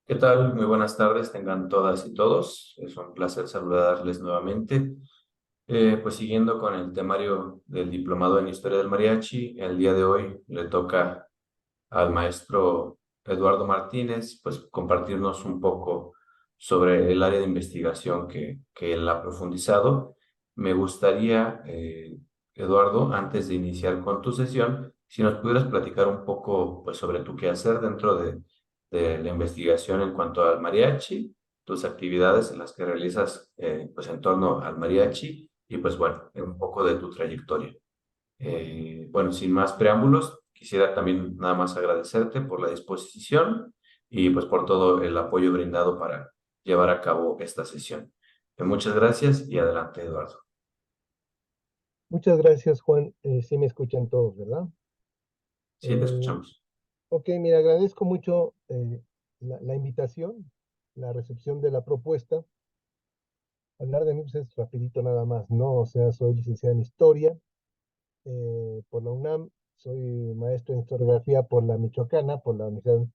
¿Qué tal? Muy buenas tardes, tengan todas y todos. Es un placer saludarles nuevamente. Pues siguiendo con el temario del diplomado en Historia del Mariachi, el día de hoy le toca al maestro Eduardo Martínez, pues compartirnos un poco sobre el área de investigación que él ha profundizado. Me gustaría, Eduardo, antes de iniciar con tu sesión, si nos pudieras platicar un poco, pues, sobre tu quehacer dentro de la investigación en cuanto al mariachi, tus actividades en las que realizas, pues, en torno al mariachi y, pues, bueno, un poco de tu trayectoria. Bueno, sin más preámbulos, quisiera también nada más agradecerte por la disposición y pues por todo el apoyo brindado para llevar a cabo esta sesión. Muchas gracias y adelante, Eduardo. Muchas gracias, Juan. Sí me escuchan todos, ¿verdad? Sí, te Eh, escuchamos. ok, mira, agradezco mucho la invitación, la recepción de la propuesta. Hablar de mí pues, es rapidito nada más, ¿no? O sea, soy licenciado en Historia por la UNAM, soy maestro en Historiografía por la Michoacana, por la Universidad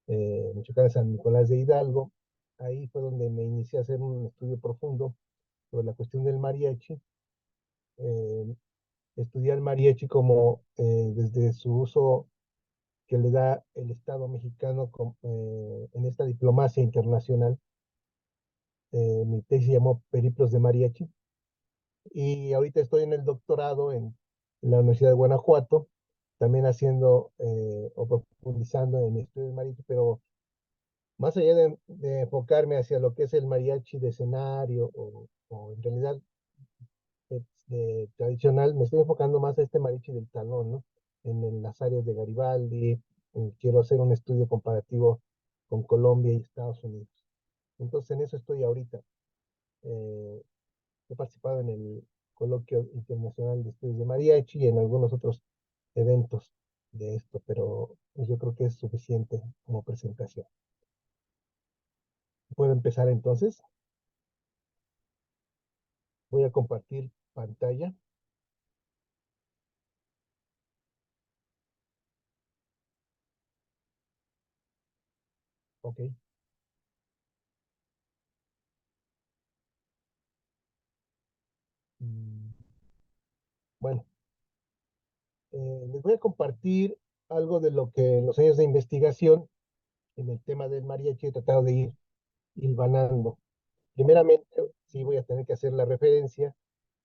Michoacana de San Nicolás de Hidalgo. Ahí fue donde me inicié a hacer un estudio profundo sobre la cuestión del mariachi. Eh, Estudié el mariachi como desde su uso que le da el Estado mexicano en esta diplomacia internacional. Mi tesis se llamó Periplos de Mariachi y ahorita estoy en el doctorado en la Universidad de Guanajuato, también haciendo o profundizando en estudios de mariachi, pero más allá de enfocarme hacia lo que es el mariachi de escenario o en realidad tradicional, me estoy enfocando más a este mariachi del talón, ¿no? En las áreas de Garibaldi, quiero hacer un estudio comparativo con Colombia y Estados Unidos. Entonces en eso estoy ahorita. Eh, He participado en el Coloquio Internacional de Estudios de Mariachi y en algunos otros eventos de esto, pero pues, yo creo que es suficiente como presentación. ¿Puedo empezar entonces? Voy a compartir pantalla. Ok. Mm, Bueno, les voy a compartir algo de lo que en los años de investigación en el tema del mariachi he tratado de ir hilvanando. Primeramente, sí voy a tener que hacer la referencia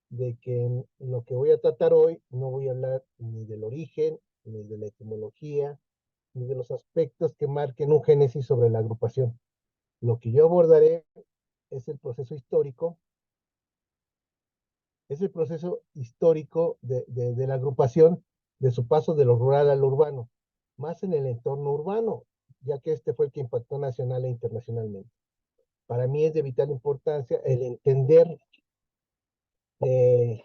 de que en lo que voy a tratar hoy no voy a hablar ni del origen, ni de la etimología, ni de los aspectos que marquen un génesis sobre la agrupación. Lo que yo abordaré es el proceso histórico, es el proceso histórico de la agrupación, de su paso de lo rural a lo urbano, más en el entorno urbano, ya que este fue el que impactó nacional e internacionalmente. Para mí es de vital importancia el entender eh,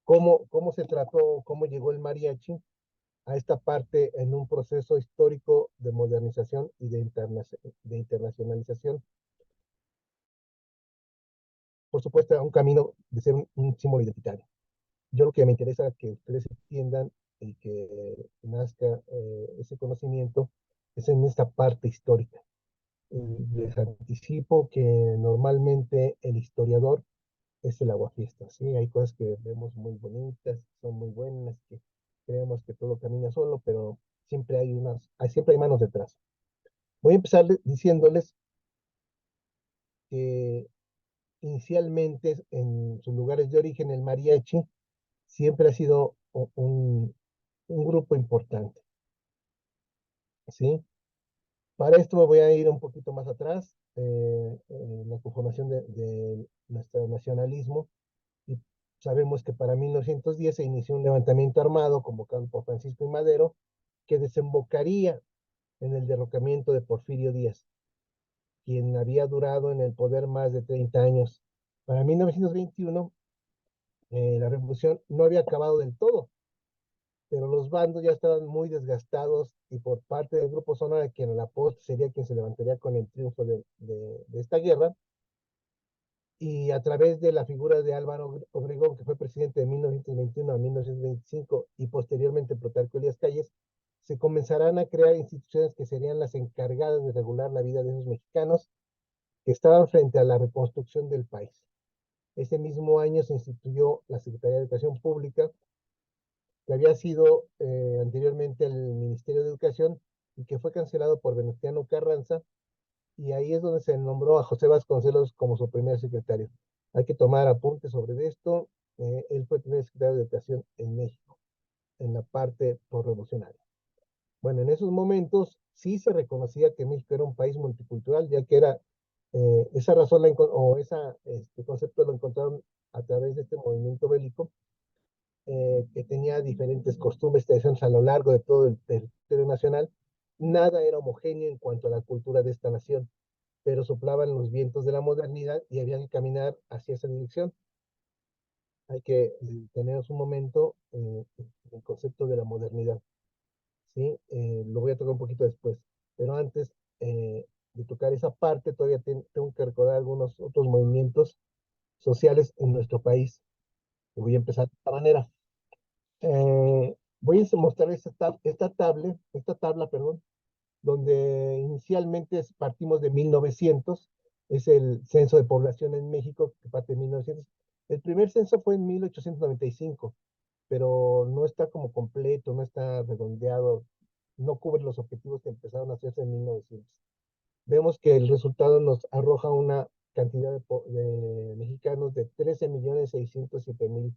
cómo se trató, cómo llegó el mariachi a esta parte en un proceso histórico de modernización y de internacionalización. Por supuesto, a un camino de ser un símbolo identitario. Yo lo que me interesa es que ustedes entiendan y que nazca ese conocimiento es en esta parte histórica. Les anticipo que normalmente el historiador es el aguafiestas, ¿sí? Hay cosas que vemos muy bonitas, son muy buenas, que creemos que todo camina solo, pero siempre hay manos detrás. Voy a empezar diciéndoles que inicialmente en sus lugares de origen el mariachi siempre ha sido un grupo importante, ¿sí? Para esto me voy a ir un poquito más atrás, la conformación de nuestro nacionalismo, y sabemos que para 1910 se inició un levantamiento armado convocado por Francisco I. Madero, que desembocaría en el derrocamiento de Porfirio Díaz, quien había durado en el poder más de 30 años. Para 1921, la revolución no había acabado del todo, pero los bandos ya estaban muy desgastados y por parte del Grupo Sonora, quien a la post sería quien se levantaría con el triunfo de esta guerra, y a través de la figura de Álvaro Obregón, que fue presidente de 1921 a 1925 y posteriormente Plutarco Elías Calles, se comenzarán a crear instituciones que serían las encargadas de regular la vida de esos mexicanos que estaban frente a la reconstrucción del país. Ese mismo año se instituyó la Secretaría de Educación Pública, que había sido anteriormente el Ministerio de Educación y que fue cancelado por Venustiano Carranza, y ahí es donde se nombró a José Vasconcelos como su primer secretario. Hay que tomar apuntes sobre esto. Él fue el primer secretario de Educación en México, en la parte revolucionaria. Bueno, en esos momentos sí se reconocía que México era un país multicultural, ya que era, esa razón o ese concepto lo encontraron a través de este movimiento bélico, que tenía diferentes costumbres, tradiciones a lo largo de todo el territorio nacional. Nada era homogéneo en cuanto a la cultura de esta nación, pero soplaban los vientos de la modernidad y había que caminar hacia esa dirección. Hay que tener un momento el concepto de la modernidad. ¿Sí? Lo voy a tocar un poquito después, pero antes de tocar esa parte, todavía tengo que recordar algunos otros movimientos sociales en nuestro país. Voy a empezar de esta manera. Voy a mostrar esta tabla, perdón, donde inicialmente partimos de 1900, es el censo de población en México, que parte de 1900. El primer censo fue en 1895, pero no está como completo, no está redondeado, no cubre los objetivos que empezaron a hacerse en 1900. Vemos que el resultado nos arroja una cantidad de mexicanos de 13.607.000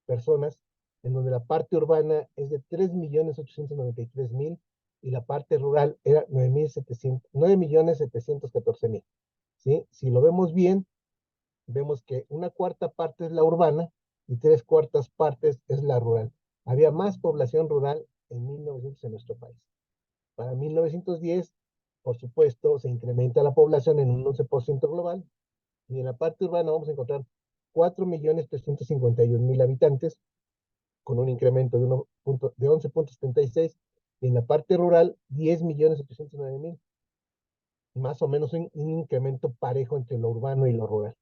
personas, en donde la parte urbana es de 3.893.000 y la parte rural era 9.714.000. ¿Sí? Si lo vemos bien, vemos que una cuarta parte es la urbana y tres cuartas partes es la rural. Había más población rural en 1900 en nuestro país. Para 1910, por supuesto, se incrementa la población en un 11% global, y en la parte urbana vamos a encontrar 4.351.000 habitantes, con un incremento de 11.76, y en la parte rural 10.809.000, más o menos un incremento parejo entre lo urbano y lo rural.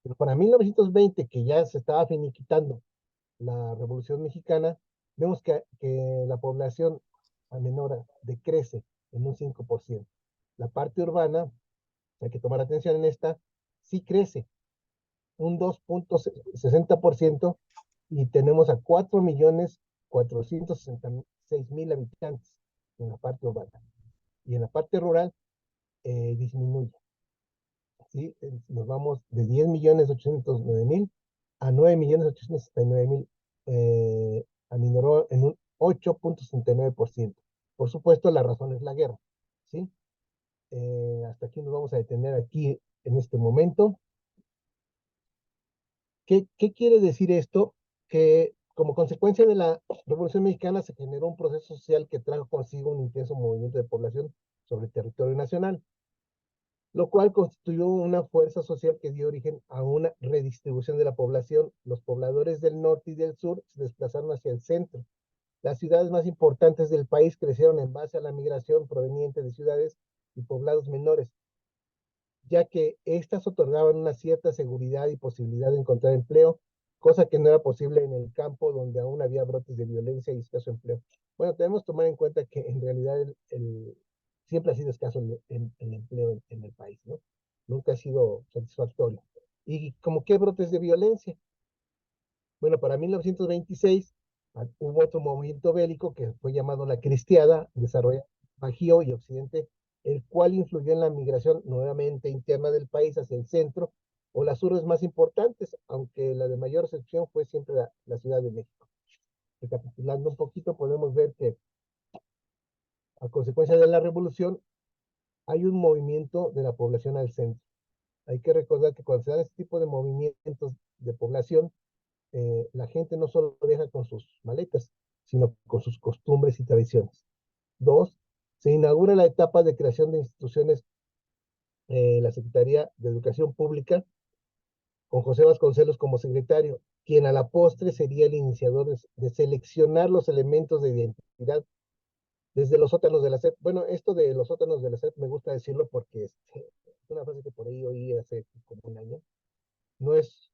Pero para 1920, que ya se estaba finiquitando la Revolución Mexicana, vemos que la población amenora decrece en un 5%. La parte urbana, hay que tomar atención en esta, sí crece un 2.60%, y tenemos a 4.466.000 habitantes en la parte urbana. Y en la parte rural disminuye. ¿Sí? Nos vamos de 10.809.000 a 9.869.000, aminoró en un 8.69%. Por supuesto, la razón es la guerra. ¿Sí? Hasta aquí nos vamos a detener aquí en este momento. ¿Qué quiere decir esto? Que como consecuencia de la Revolución Mexicana se generó un proceso social que trajo consigo un intenso movimiento de población sobre el territorio nacional, lo cual constituyó una fuerza social que dio origen a una redistribución de la población. Los pobladores del norte y del sur se desplazaron hacia el centro. Las ciudades más importantes del país crecieron en base a la migración proveniente de ciudades y poblados menores, ya que éstas otorgaban una cierta seguridad y posibilidad de encontrar empleo, cosa que no era posible en el campo, donde aún había brotes de violencia y escaso empleo. Bueno, debemos tomar en cuenta que en realidad siempre ha sido escaso el empleo en el país, ¿no? Nunca ha sido satisfactorio. ¿Y como qué brotes de violencia? Bueno, para 1926 hubo otro movimiento bélico que fue llamado la Cristiada, desarrollado en Bajío y Occidente, el cual influyó en la migración nuevamente interna del país hacia el centro o las urbes más importantes, aunque la de mayor excepción fue siempre la Ciudad de México. Recapitulando un poquito, podemos ver que a consecuencia de la revolución hay un movimiento de la población al centro. Hay que recordar que cuando se dan este tipo de movimientos de población, la gente no solo viaja con sus maletas, sino con sus costumbres y tradiciones. Dos, se inaugura la etapa de creación de instituciones, la Secretaría de Educación Pública, con José Vasconcelos como secretario, quien a la postre sería el iniciador de seleccionar los elementos de identidad desde los sótanos de la SEP. Bueno, esto de los sótanos de la SEP me gusta decirlo porque es una frase que por ahí oí hace como un año. No es,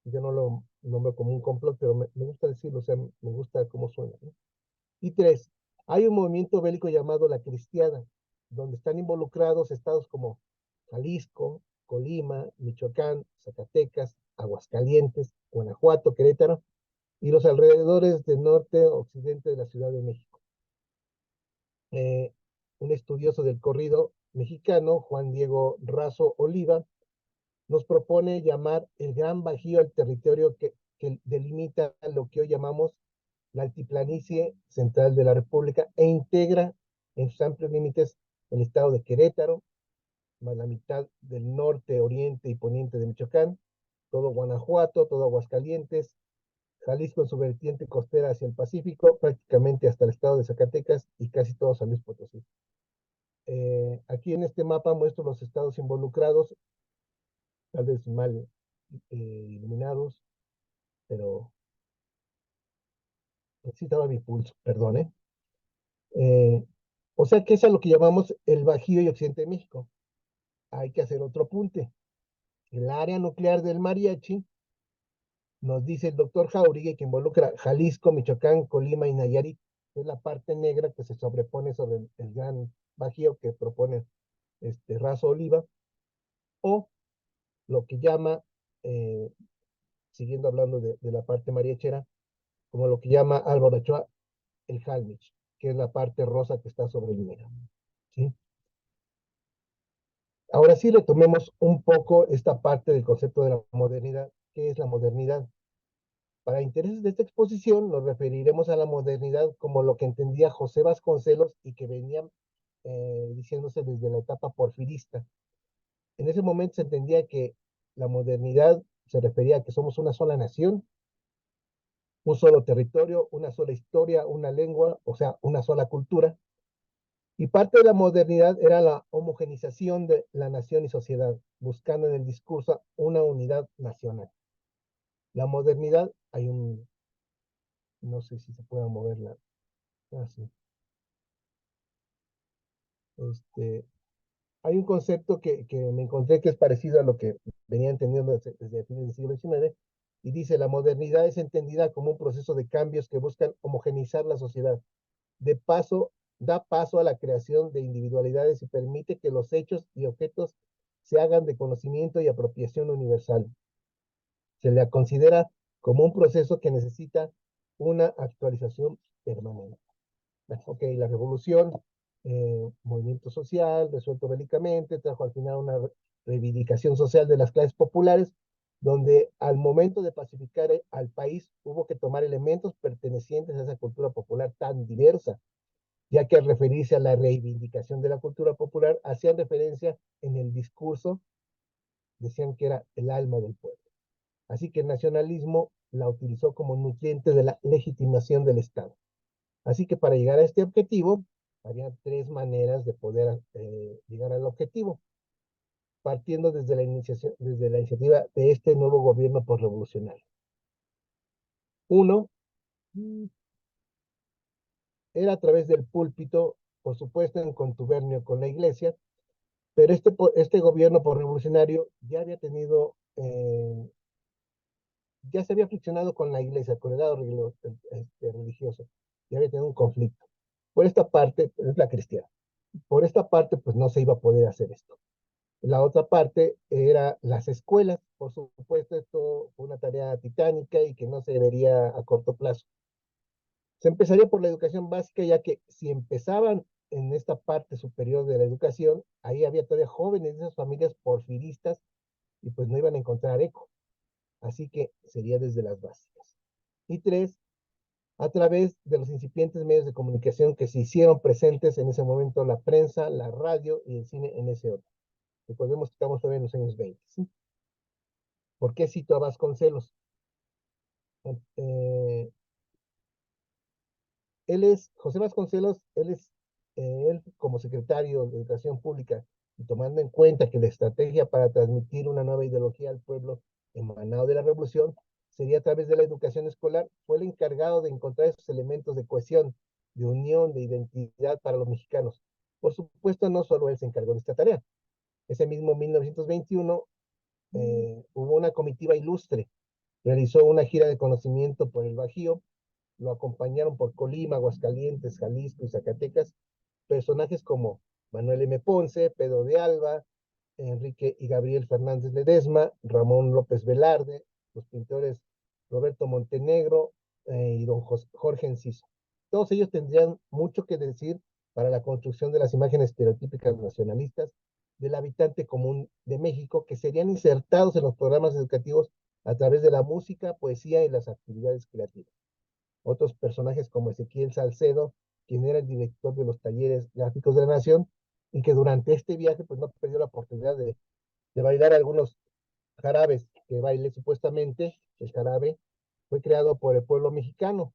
yo no lo nombro como un complot, pero me gusta decirlo, o sea, me gusta cómo suena, ¿no? Y tres, Hay un movimiento bélico llamado la Cristiada, donde están involucrados estados como Jalisco, Colima, Michoacán, Zacatecas, Aguascalientes, Guanajuato, Querétaro y los alrededores del norte occidente de la Ciudad de México. Un estudioso del corrido mexicano, Juan Diego Razo Oliva, nos propone llamar el Gran Bajío al territorio que delimita lo que hoy llamamos la altiplanicie central de la República e integra en sus amplios límites el estado de Querétaro, más la mitad del norte, oriente y poniente de Michoacán, todo Guanajuato, todo Aguascalientes, Jalisco en su vertiente costera hacia el Pacífico, prácticamente hasta el estado de Zacatecas y casi todo San Luis Potosí. Aquí en este mapa muestro los estados involucrados, tal vez mal iluminados, pero necesitaba mi pulso, perdone. O sea que es a lo que llamamos el Bajío y Occidente de México. Hay que hacer otro apunte. El área nuclear del mariachi, nos dice el doctor Jauregui, que involucra Jalisco, Michoacán, Colima y Nayarit, es la parte negra que se sobrepone sobre el gran Bajío que propone Razo Oliva, o lo que llama, eh, siguiendo hablando de la parte mariachera, como lo que llama Álvaro Ochoa el Jalmich, que es la parte rosa que está sobre el negro. ¿Sí? Ahora sí retomemos un poco esta parte del concepto de la modernidad. ¿Qué es la modernidad? Para intereses de esta exposición nos referiremos a la modernidad como lo que entendía José Vasconcelos y que venía diciéndose desde la etapa porfirista. En ese momento se entendía que la modernidad se refería a que somos una sola nación, un solo territorio, una sola historia, una lengua, o sea, una sola cultura. Y parte de la modernidad era la homogenización de la nación y sociedad, buscando en el discurso una unidad nacional. La modernidad, no sé si se pueda moverla, así. Hay un concepto que me encontré que es parecido a lo que venía entendiendo desde fines del siglo XIX, y dice, la modernidad es entendida como un proceso de cambios que buscan homogeneizar la sociedad. Da paso a la creación de individualidades y permite que los hechos y objetos se hagan de conocimiento y apropiación universal. Se le considera como un proceso que necesita una actualización permanente. Ok, la revolución, movimiento social, resuelto bélicamente, trajo al final una reivindicación social de las clases populares, donde al momento de pacificar al país hubo que tomar elementos pertenecientes a esa cultura popular tan diversa, ya que al referirse a la reivindicación de la cultura popular, hacían referencia en el discurso, decían que era el alma del pueblo. Así que el nacionalismo la utilizó como nutriente de la legitimación del Estado. Así que para llegar a este objetivo, había tres maneras de poder llegar al objetivo, partiendo desde la iniciativa de este nuevo gobierno postrevolucionario. Uno, era a través del púlpito, por supuesto en contubernio con la iglesia, pero este gobierno postrevolucionario ya había tenido, ya se había friccionado con la iglesia, con el lado religioso, ya había tenido un conflicto. Por esta parte, es la cristiana. Por esta parte, pues no se iba a poder hacer esto. La otra parte era las escuelas, por supuesto, esto fue una tarea titánica y que no se debería a corto plazo. Se empezaría por la educación básica, ya que si empezaban en esta parte superior de la educación, ahí había todavía jóvenes de esas familias porfiristas y pues no iban a encontrar eco. Así que sería desde las básicas. Y tres, a través de los incipientes medios de comunicación que se hicieron presentes en ese momento, la prensa, la radio y el cine en ese orden. Recordemos que estamos todavía en los años 20, ¿sí? ¿Por qué cito a Vasconcelos? Eh, José Vasconcelos, él como secretario de Educación Pública, y tomando en cuenta que la estrategia para transmitir una nueva ideología al pueblo emanado de la revolución sería a través de la educación escolar, fue el encargado de encontrar esos elementos de cohesión, de unión, de identidad para los mexicanos. Por supuesto, no solo él se encargó de esta tarea. Ese mismo 1921 hubo una comitiva ilustre, realizó una gira de conocimiento por el Bajío, lo acompañaron por Colima, Aguascalientes, Jalisco y Zacatecas personajes como Manuel M. Ponce, Pedro de Alba, Enrique y Gabriel Fernández Ledesma, Ramón López Velarde, los pintores Roberto Montenegro y don Jorge Enciso. Todos ellos tendrían mucho que decir para la construcción de las imágenes estereotípicas nacionalistas del habitante común de México que serían insertados en los programas educativos a través de la música, poesía y las actividades creativas. Otros personajes como Ezequiel Salcedo, quien era el director de los talleres gráficos de la Nación, y que durante este viaje pues no perdió la oportunidad de bailar algunos jarabes que baile supuestamente, el jarabe fue creado por el pueblo mexicano.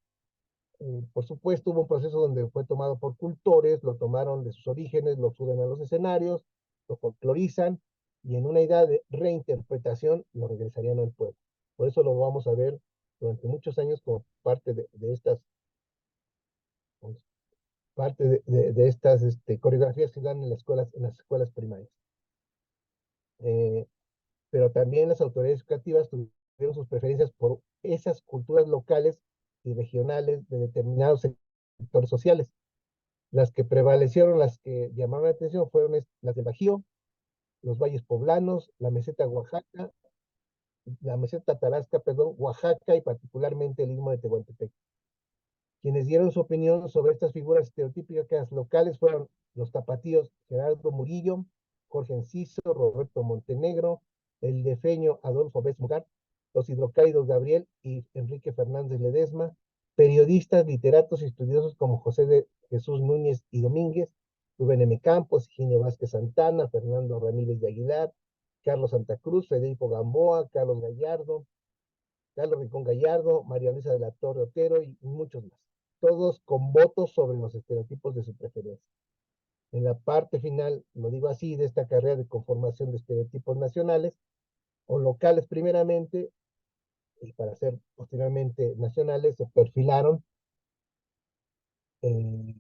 Por supuesto, hubo un proceso donde fue tomado por cultores, lo tomaron de sus orígenes, lo suben a los escenarios, lo folclorizan y en una idea de reinterpretación lo regresarían al pueblo. Por eso lo vamos a ver durante muchos años como parte de estas coreografías que dan en las escuelas primarias. Pero también las autoridades educativas tuvieron sus preferencias por esas culturas locales y regionales de determinados sectores sociales. Las que prevalecieron, las que llamaron la atención fueron las del Bajío, los valles poblanos, la meseta Tarasca, perdón, Oaxaca y particularmente el Istmo de Tehuantepec. Quienes dieron su opinión sobre estas figuras estereotípicas locales fueron los tapatíos Gerardo Murillo, Jorge Enciso, Roberto Montenegro, el defeño Adolfo Béz Mugar, los hidrocálidos Gabriel y Enrique Fernández Ledesma, periodistas, literatos y estudiosos como José de Jesús Núñez y Domínguez, Rubén M. Campos, Higinio Vázquez Santana, Fernando Ramírez de Aguilar, Carlos Santa Cruz, Federico Gamboa, Carlos Rincón Gallardo, María Luisa de la Torre Otero y muchos más, todos con votos sobre los estereotipos de su preferencia. En la parte final, lo digo así, de esta carrera de conformación de estereotipos nacionales o locales primeramente, y para ser posteriormente nacionales, se perfilaron eh,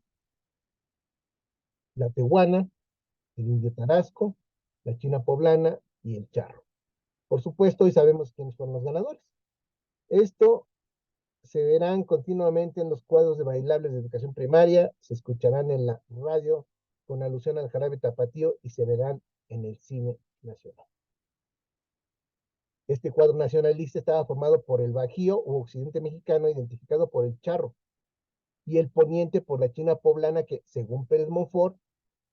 la tehuana, el indio tarasco, la china poblana y el charro. Por supuesto, hoy sabemos quiénes fueron los ganadores. Esto se verán continuamente en los cuadros de bailables de educación primaria, se escucharán en la radio con alusión al jarabe tapatío y se verán en el cine nacional. Este cuadro nacionalista estaba formado por el Bajío o occidente mexicano identificado por el charro y el poniente por la china poblana que, según Pérez Monfort,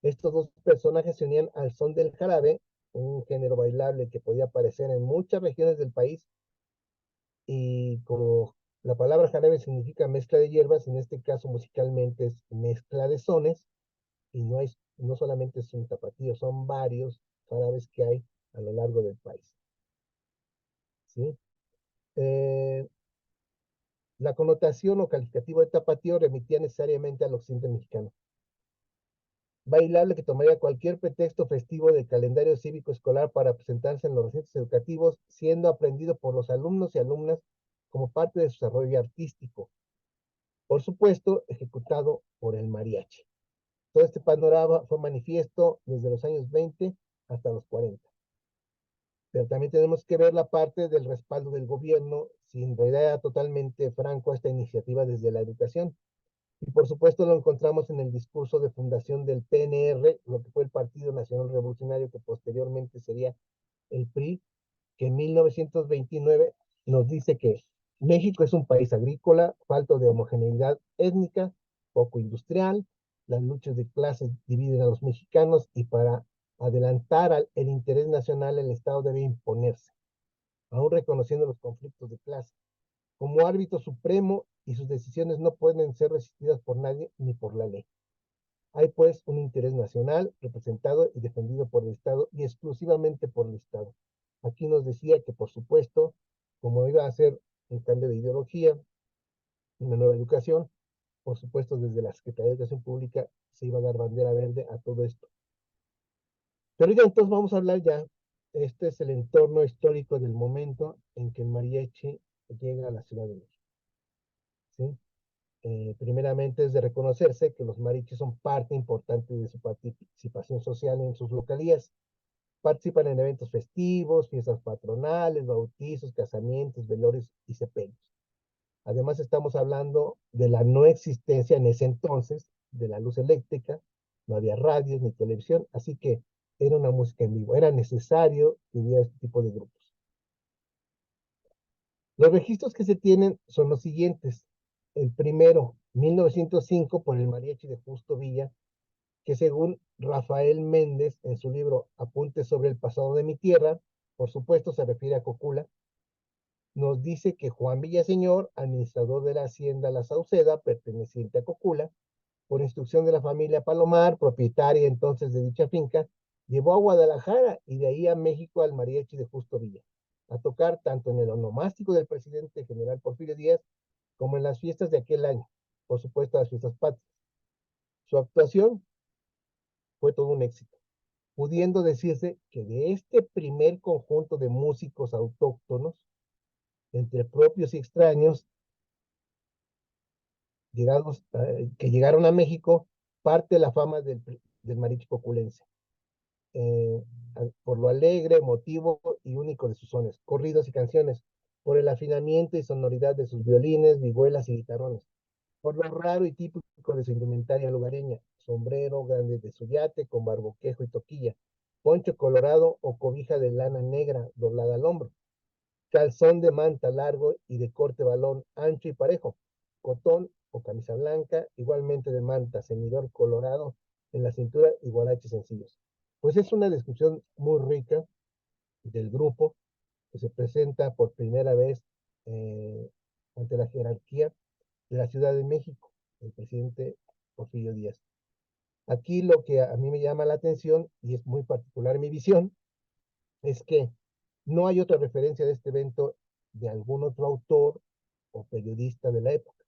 estos dos personajes se unían al son del jarabe, un género bailable que podía aparecer en muchas regiones del país y como la palabra jarabe significa mezcla de hierbas, en este caso musicalmente es mezcla de sones, y no solamente es un tapatío, son varios jarabes que hay a lo largo del país. ¿Sí? Eh, la connotación o calificativo de tapatío remitía necesariamente al occidente mexicano. Bailable que tomaría cualquier pretexto festivo del calendario cívico escolar para presentarse en los recintos educativos, siendo aprendido por los alumnos y alumnas como parte de su desarrollo artístico. Por supuesto, ejecutado por el mariachi. Todo este panorama fue manifiesto desde los años 20 hasta los 40. Pero también tenemos que ver la parte del respaldo del gobierno, si en realidad era totalmente franco esta iniciativa desde la educación. Y por supuesto lo encontramos en el discurso de fundación del PNR, lo que fue el Partido Nacional Revolucionario, que posteriormente sería el PRI, que en 1929 nos dice que México es un país agrícola, falto de homogeneidad étnica, poco industrial, las luchas de clases dividen a los mexicanos y para adelantar el interés nacional el Estado debe imponerse, aún reconociendo los conflictos de clase, como árbitro supremo y sus decisiones no pueden ser resistidas por nadie ni por la ley. Hay pues un interés nacional representado y defendido por el Estado y exclusivamente por el Estado. Aquí nos decía que, por supuesto, como iba a ser un cambio de ideología, una nueva educación, por supuesto, desde la Secretaría de Educación Pública se iba a dar bandera verde a todo esto. Pero ya entonces vamos a hablar ya. Este es el entorno histórico del momento en que el mariachi llega a la Ciudad de México. ¿Sí? Primeramente es de reconocerse que los mariachis son parte importante de su participación social en sus localías. Participan en eventos festivos, fiestas patronales, bautizos, casamientos, velorios y sepelios. Además, estamos hablando de la no existencia en ese entonces de la luz eléctrica, no había radios ni televisión, así que era una música en vivo, era necesario que hubiera este tipo de grupos. Los registros que se tienen son los siguientes. El primero, 1905, por el mariachi de Justo Villa, que según Rafael Méndez, en su libro Apuntes sobre el pasado de mi tierra, por supuesto se refiere a Cocula, nos dice que Juan Villaseñor, administrador de la hacienda La Sauceda, perteneciente a Cocula, por instrucción de la familia Palomar, propietaria entonces de dicha finca, llevó a Guadalajara y de ahí a México al mariachi de Justo Villa, a tocar tanto en el onomástico del presidente general Porfirio Díaz como en las fiestas de aquel año, por supuesto las fiestas patrias. Su actuación fue todo un éxito, pudiendo decirse que de este primer conjunto de músicos autóctonos, entre propios y extraños, que llegaron a México, parte de la fama del mariachi coculense, eh, por lo alegre, emotivo y único de sus sones, corridos y canciones, por el afinamiento y sonoridad de sus violines, vihuelas y guitarrones, por lo raro y típico de su indumentaria lugareña, sombrero grande de su yate con barboquejo y toquilla, poncho colorado o cobija de lana negra doblada al hombro, calzón de manta largo y de corte balón ancho y parejo, cotón o camisa blanca, igualmente de manta, ceñidor colorado en la cintura y guaraches sencillos. Pues es una descripción muy rica del grupo que se presenta por primera vez ante la jerarquía de la Ciudad de México, el presidente Porfirio Díaz. Aquí lo que a mí me llama la atención, y es muy particular mi visión, es que no hay otra referencia de este evento de algún otro autor o periodista de la época.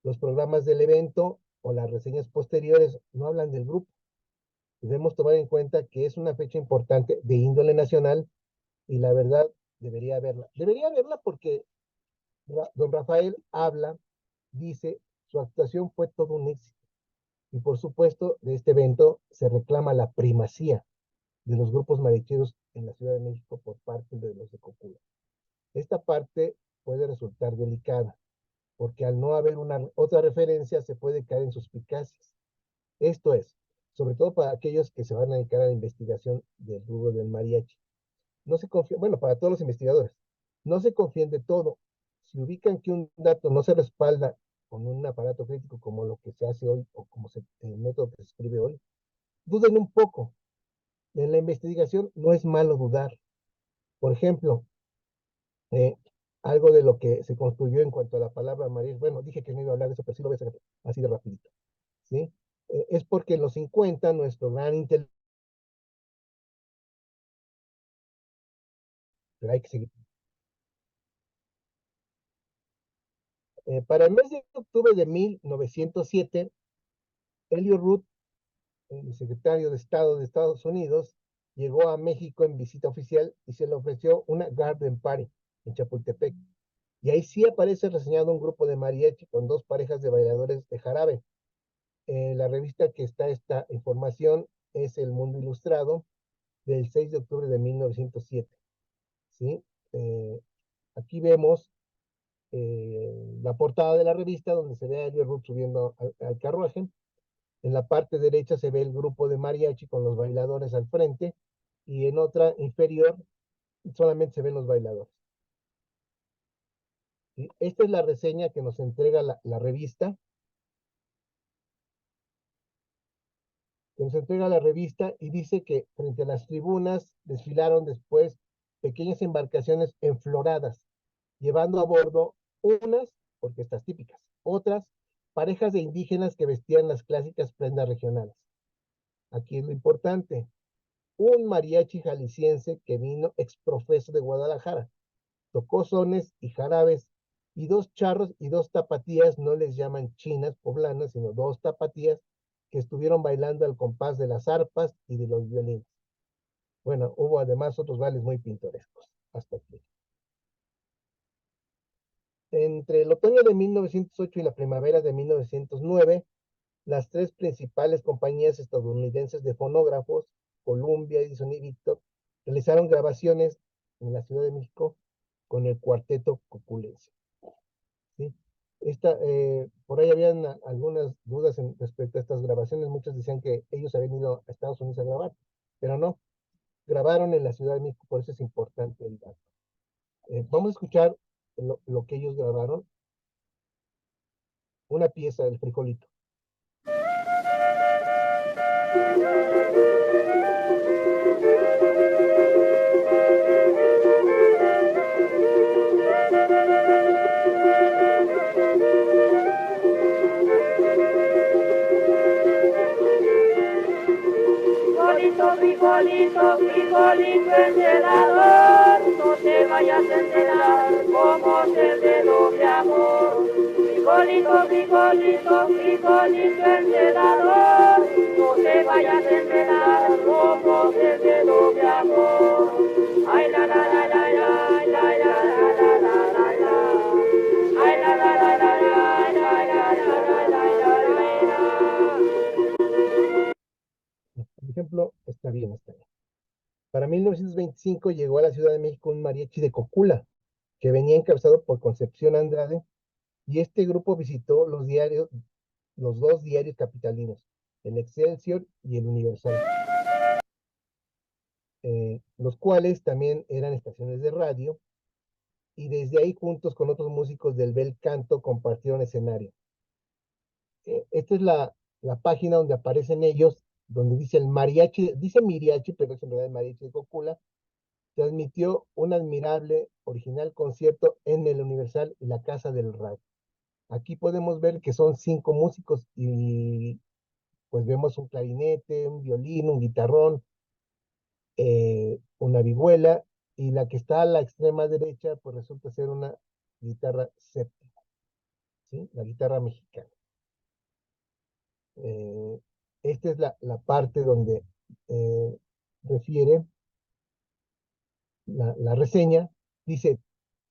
Los programas del evento o las reseñas posteriores no hablan del grupo. Debemos tomar en cuenta que es una fecha importante de índole nacional y la verdad debería haberla. Debería haberla porque don Rafael habla, dice, su actuación fue todo un éxito. Y por supuesto, de este evento se reclama la primacía de los grupos mariacheros en la Ciudad de México por parte de los de Cocula. Esta parte puede resultar delicada, porque al no haber una otra referencia se puede caer en suspicacias. Esto es, sobre todo para aquellos que se van a dedicar a la investigación del rubro del mariachi. No se confía, bueno, para todos los investigadores, no se confíen de todo. Si ubican que un dato no se respalda con un aparato crítico como lo que se hace hoy o como el método que se escribe hoy, duden un poco. En la investigación no es malo dudar. Por ejemplo, eh, algo de lo que se construyó en cuanto a la palabra mariachi, bueno, dije que no iba a hablar de eso, pero sí lo voy a hacer así de rapidito, ¿sí? Es porque en los 50 nuestro gran intelectual, hay que seguir. Para el mes de octubre de 1907, Elliot Root, el secretario de Estado de Estados Unidos, llegó a México en visita oficial y se le ofreció una garden party en Chapultepec. Y ahí sí aparece reseñado un grupo de mariachi con dos parejas de bailadores de jarabe. La revista que está esta información es El Mundo Ilustrado del 6 de octubre de 1907. ¿Sí? Aquí vemos la portada de la revista donde se ve a Elliot Root subiendo al carruaje. En la parte derecha se ve el grupo de mariachi con los bailadores al frente y en otra inferior solamente se ven los bailadores. ¿Sí? Esta es la reseña que nos entrega la revista. Que nos entrega la revista y dice que frente a las tribunas desfilaron después pequeñas embarcaciones enfloradas, llevando a bordo unas orquestas típicas, otras parejas de indígenas que vestían las clásicas prendas regionales. Aquí es lo importante, un mariachi jalisciense que vino exprofeso de Guadalajara, tocó sones y jarabes, y dos charros y dos tapatías, no les llaman chinas poblanas, sino dos tapatías que estuvieron bailando al compás de las arpas y de los violines. Bueno, hubo además otros bailes muy pintorescos. Hasta aquí. Entre el otoño de 1908 y la primavera de 1909, las tres principales compañías estadounidenses de fonógrafos, Columbia, Edison y Victor, realizaron grabaciones en la Ciudad de México con el cuarteto coculense. ¿Sí? Por ahí habían algunas dudas respecto a estas grabaciones. Muchos decían que ellos habían ido a Estados Unidos a grabar, pero no, grabaron en la Ciudad de México, por eso es importante el dato. Vamos a escuchar lo que ellos grabaron, una pieza del Frijolito. Frijolito, frijolito, frijolito enredador, no te vayas a enredar como el dedo de amor. Frijolito, frijolito, frijolito enredador, no te vayas a enredar como el dedo de amor. Ay la la la la la la la la la la la, ay la la la la la la la la la la. Por ejemplo, está bien, está bien. Para 1925 llegó a la Ciudad de México un mariachi de Cocula, que venía encabezado por Concepción Andrade, y este grupo visitó los dos diarios capitalinos, el Excelsior y el Universal, los cuales también eran estaciones de radio, y desde ahí juntos con otros músicos del bel canto compartieron escenario. Esta es la página donde aparecen ellos, donde dice el mariachi, dice Miriachi, pero es en realidad el mariachi de Cocula. Transmitió un admirable original concierto en el Universal y la Casa del Radio. Aquí podemos ver que son 5 músicos y pues vemos un clarinete, un violín, un guitarrón, una vihuela, y la que está a la extrema derecha pues resulta ser una guitarra séptima, ¿sí? La guitarra mexicana. Eh, Esta es la parte donde eh, refiere la reseña. Dice,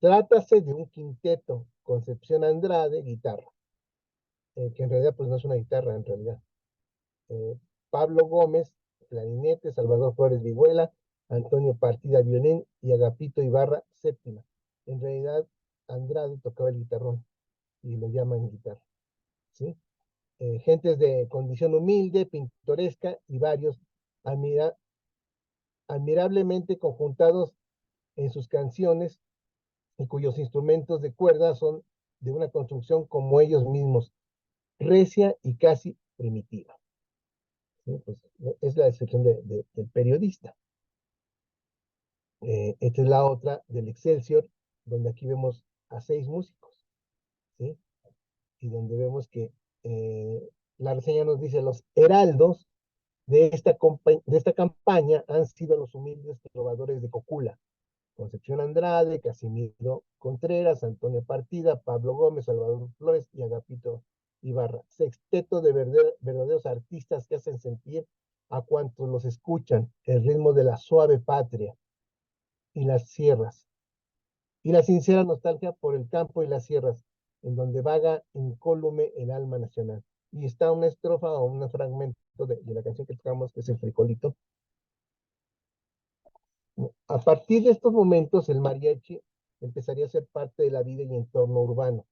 trátase de un quinteto, Concepción Andrade, guitarra, que en realidad pues no es una guitarra en realidad. Eh, Pablo Gómez, clarinete, Salvador Flores vihuela, Antonio Partida violín y Agapito Ibarra séptima. En realidad Andrade tocaba el guitarrón y lo llaman guitarra, ¿sí? Gentes de condición humilde, pintoresca y varios admira admirablemente conjuntados en sus canciones y cuyos instrumentos de cuerda son de una construcción como ellos mismos, recia y casi primitiva. ¿Sí? Pues, es la descripción del periodista. Esta es la otra del Excelsior, donde aquí vemos a 6 músicos, ¿sí? Y donde vemos que la reseña nos dice, los heraldos de esta campaña han sido los humildes trovadores de Cocula, Concepción Andrade, Casimiro Contreras, Antonio Partida, Pablo Gómez, Salvador Flores y Agapito Ibarra. Sexteto de verdaderos artistas que hacen sentir a cuantos los escuchan el ritmo de la suave patria y las sierras, y la sincera nostalgia por el campo y las sierras, en donde vaga incólume el alma nacional. Y está una estrofa o un fragmento de la canción que tocamos, que es el Frijolito. A partir de estos momentos, el mariachi empezaría a ser parte de la vida y entorno urbano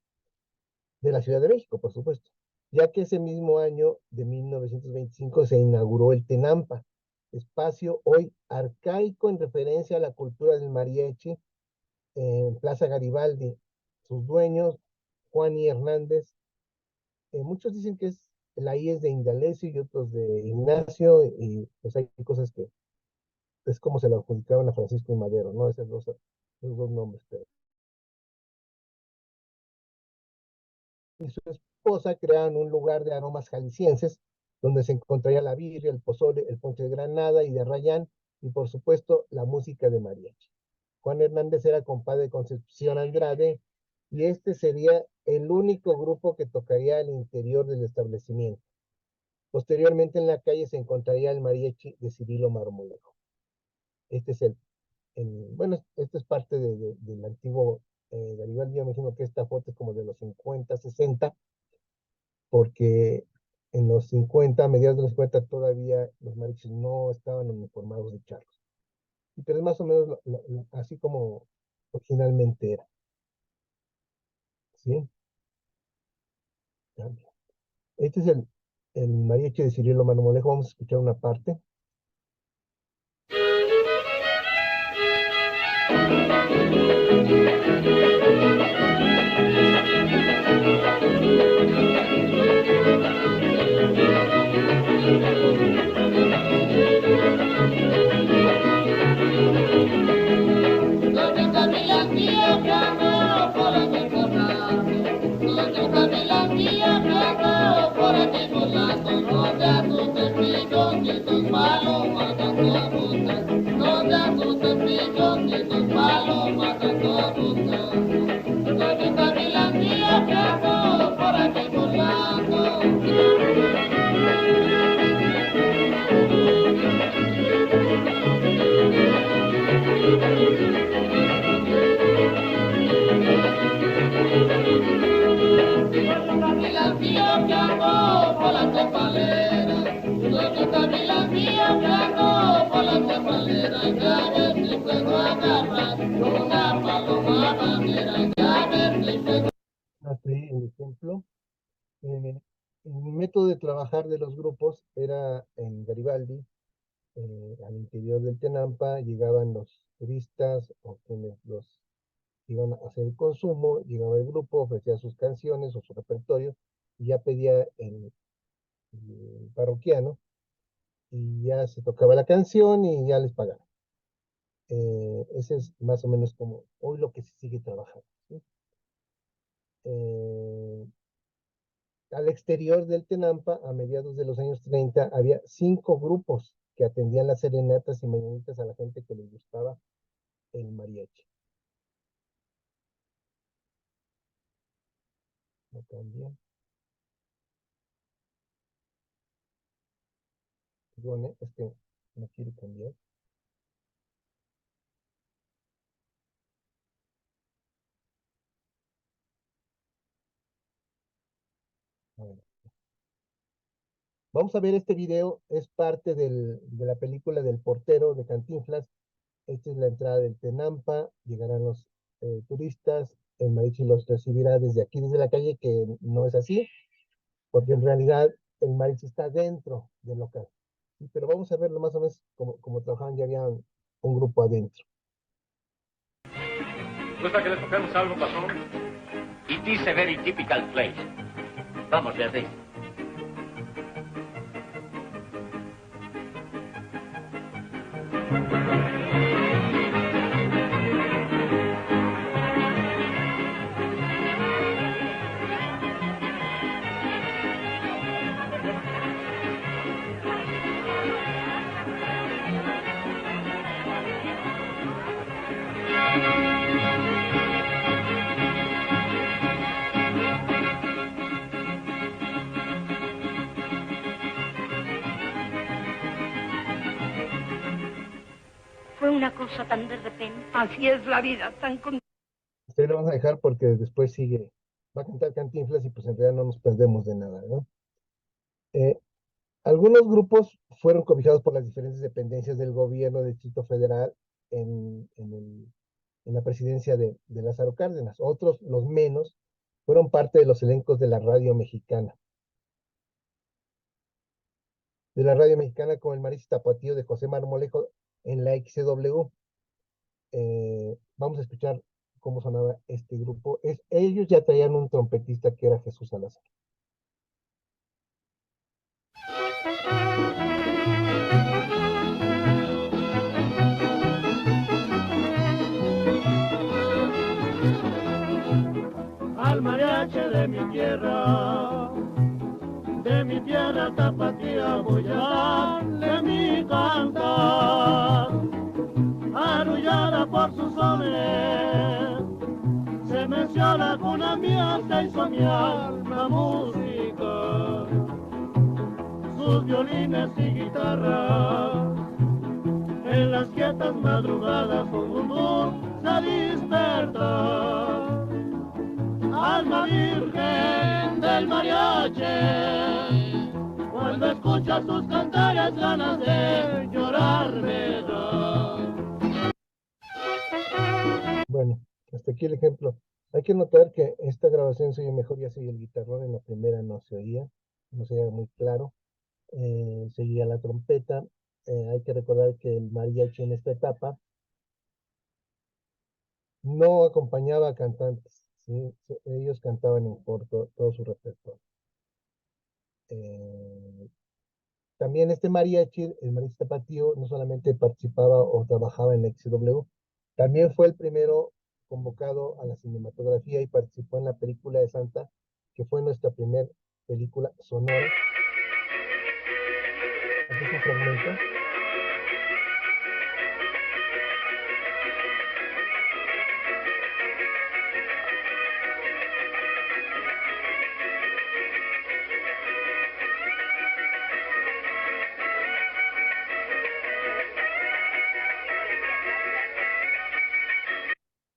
de la Ciudad de México, por supuesto, ya que ese mismo año de 1925 se inauguró el Tenampa, espacio hoy arcaico en referencia a la cultura del mariachi en Plaza Garibaldi. Sus dueños, Juan y Hernández, muchos dicen que la I es de Indalecio y otros de Ignacio, y pues hay cosas que es como se lo adjudicaban a Francisco y Madero, ¿no? Esos dos nombres. Pero. Y su esposa crearon un lugar de aromas jaliscienses, donde se encontraría la birria, el pozole, el ponche de granada y de rayán, y por supuesto la música de mariachi. Juan Hernández era compadre de Concepción Andrade, y este sería el único grupo que tocaría al interior del establecimiento. Posteriormente en la calle se encontraría el mariachi de Cirilo Marmolejo. Este es bueno, esto es parte del antiguo Garibaldi. Yo me imagino que esta foto es como de los 50, 60, porque en los 50, a mediados de los 50, todavía los mariachis no estaban uniformados de charros. Pero es más o menos así como originalmente era, ¿sí? Cambia. Este es el mariachi de Cirilo Marmolejo. Vamos a escuchar una parte. Hasta ahí el ejemplo. El método de trabajar de los grupos era en Garibaldi, al interior del Tenampa, llegaban los turistas o quienes los iban a hacer el consumo, llegaba el grupo, ofrecía sus canciones o su repertorio, y ya pedía el parroquiano, y ya se tocaba la canción y ya les pagaba. Ese es más o menos como hoy lo que se sigue trabajando, ¿sí? Al exterior del Tenampa, a mediados de los años 30, había 5 grupos que atendían las serenatas y mañanitas a la gente que les gustaba el mariachi. No cambian. Perdón, es que no quiere cambiar. A ver. Vamos a ver este video, es parte de la película del portero de Cantinflas. Esta es la entrada del Tenampa, llegarán los turistas, el mariachi los recibirá desde aquí, desde la calle, que no es así, porque en realidad el mariachi está dentro del local. Sí, pero vamos a verlo más o menos como trabajaban, ya había un grupo adentro. ¿Gusta que les toquemos algo, pasó? It is a very typical place. Vamos, Beatriz. Fue una cosa tan de repente. Así es la vida, tan con... Ustedes lo vamos a dejar porque después sigue, va a cantar Cantinflas y pues en realidad no nos perdemos de nada, ¿no? Algunos grupos fueron cobijados por las diferentes dependencias del gobierno del Distrito Federal en la presidencia de Lázaro Cárdenas. Otros, los menos, fueron parte de los elencos de la radio mexicana. De la radio mexicana, como el mariachi tapatío de José Marmolejo en la XCW. Vamos a escuchar cómo sonaba este grupo. Ellos ya traían un trompetista que era Jesús Salazar. Al mariachi de mi tierra tapatía voy a darle mi cantar, arrullada por sus sones, se menciona con una mía que hizo mi alma música, sus violines y guitarras, en las quietas madrugadas con un se desperta. Alma virgen del mariachi, cuando escuchas sus cantares ganas de llorar me da. Bueno, hasta aquí el ejemplo Hay que notar que esta grabación se oye mejor, ya se oye el guitarrón, en la primera no se oía, no se oía muy claro, se oía la trompeta. Hay que recordar que el mariachi en esta etapa no acompañaba a cantantes, ¿sí? Ellos cantaban en corto todo su repertorio. Eh, También este mariachi, el mariachi tapatío, no solamente participaba o trabajaba en la XW, también fue el primero convocado a la cinematografía y participó en la película de Santa, que fue nuestra primera película sonora. Aquí es un fragmento.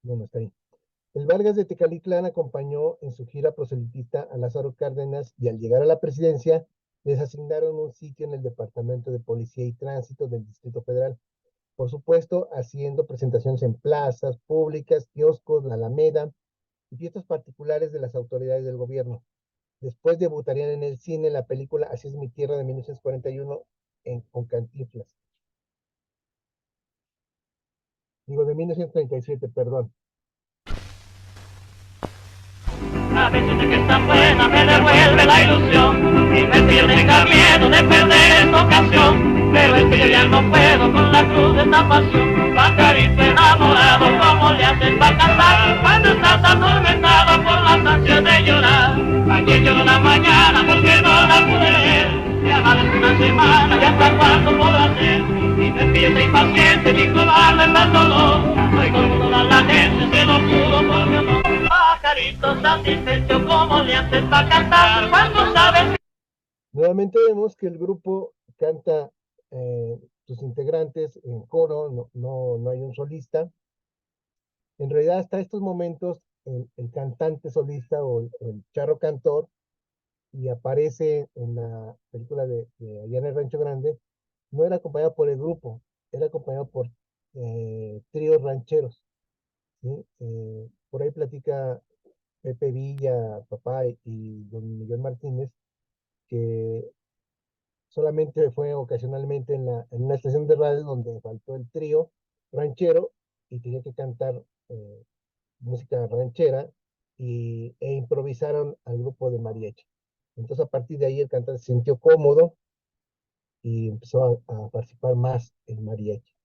Bueno, está ahí. El Vargas de Tecalitlán acompañó en su gira proselitista a Lázaro Cárdenas y al llegar a la presidencia les asignaron un sitio en el Departamento de Policía y Tránsito del Distrito Federal. Por supuesto, haciendo presentaciones en plazas públicas, kioscos, la Alameda y fiestas particulares de las autoridades del gobierno. Después debutarían en el cine en la película Así es mi tierra de 1941 con Cantinflas. Digo, de 1937, perdón. A veces de que está buena me devuelve la ilusión y me pide tenga miedo de perder esta ocasión. Pero es que yo ya no puedo con la cruz de esta pasión. Pajarito enamorado, ¿cómo le haces para cantar? Cuando estás atormentado por las ansias de llorar. Ayer lloró la mañana porque no la pude ver. Ya más de una semana, ya hasta cuándo podrá ser. Y me pide impaciente, ni cobarde en el dolor. Hoy con toda la gente se lo pudo por mi honor. Pajarito satisfecho, ¿cómo le haces para cantar? Cuando sabes. Nuevamente vemos que el grupo canta sus integrantes en coro, no hay un solista. En realidad, hasta estos momentos, el cantante solista o el charro cantor, y aparece en la película de Allá en el Rancho Grande, no era acompañado por el grupo, era acompañado por tríos rancheros, ¿sí? Por ahí platica Pepe Villa, papá, y don Miguel Martínez, que solamente fue ocasionalmente en una estación de radio donde faltó el trío ranchero y tenía que cantar música ranchera e improvisaron al grupo de mariachi. Entonces a partir de ahí el cantante se sintió cómodo y empezó a participar más en mariachi.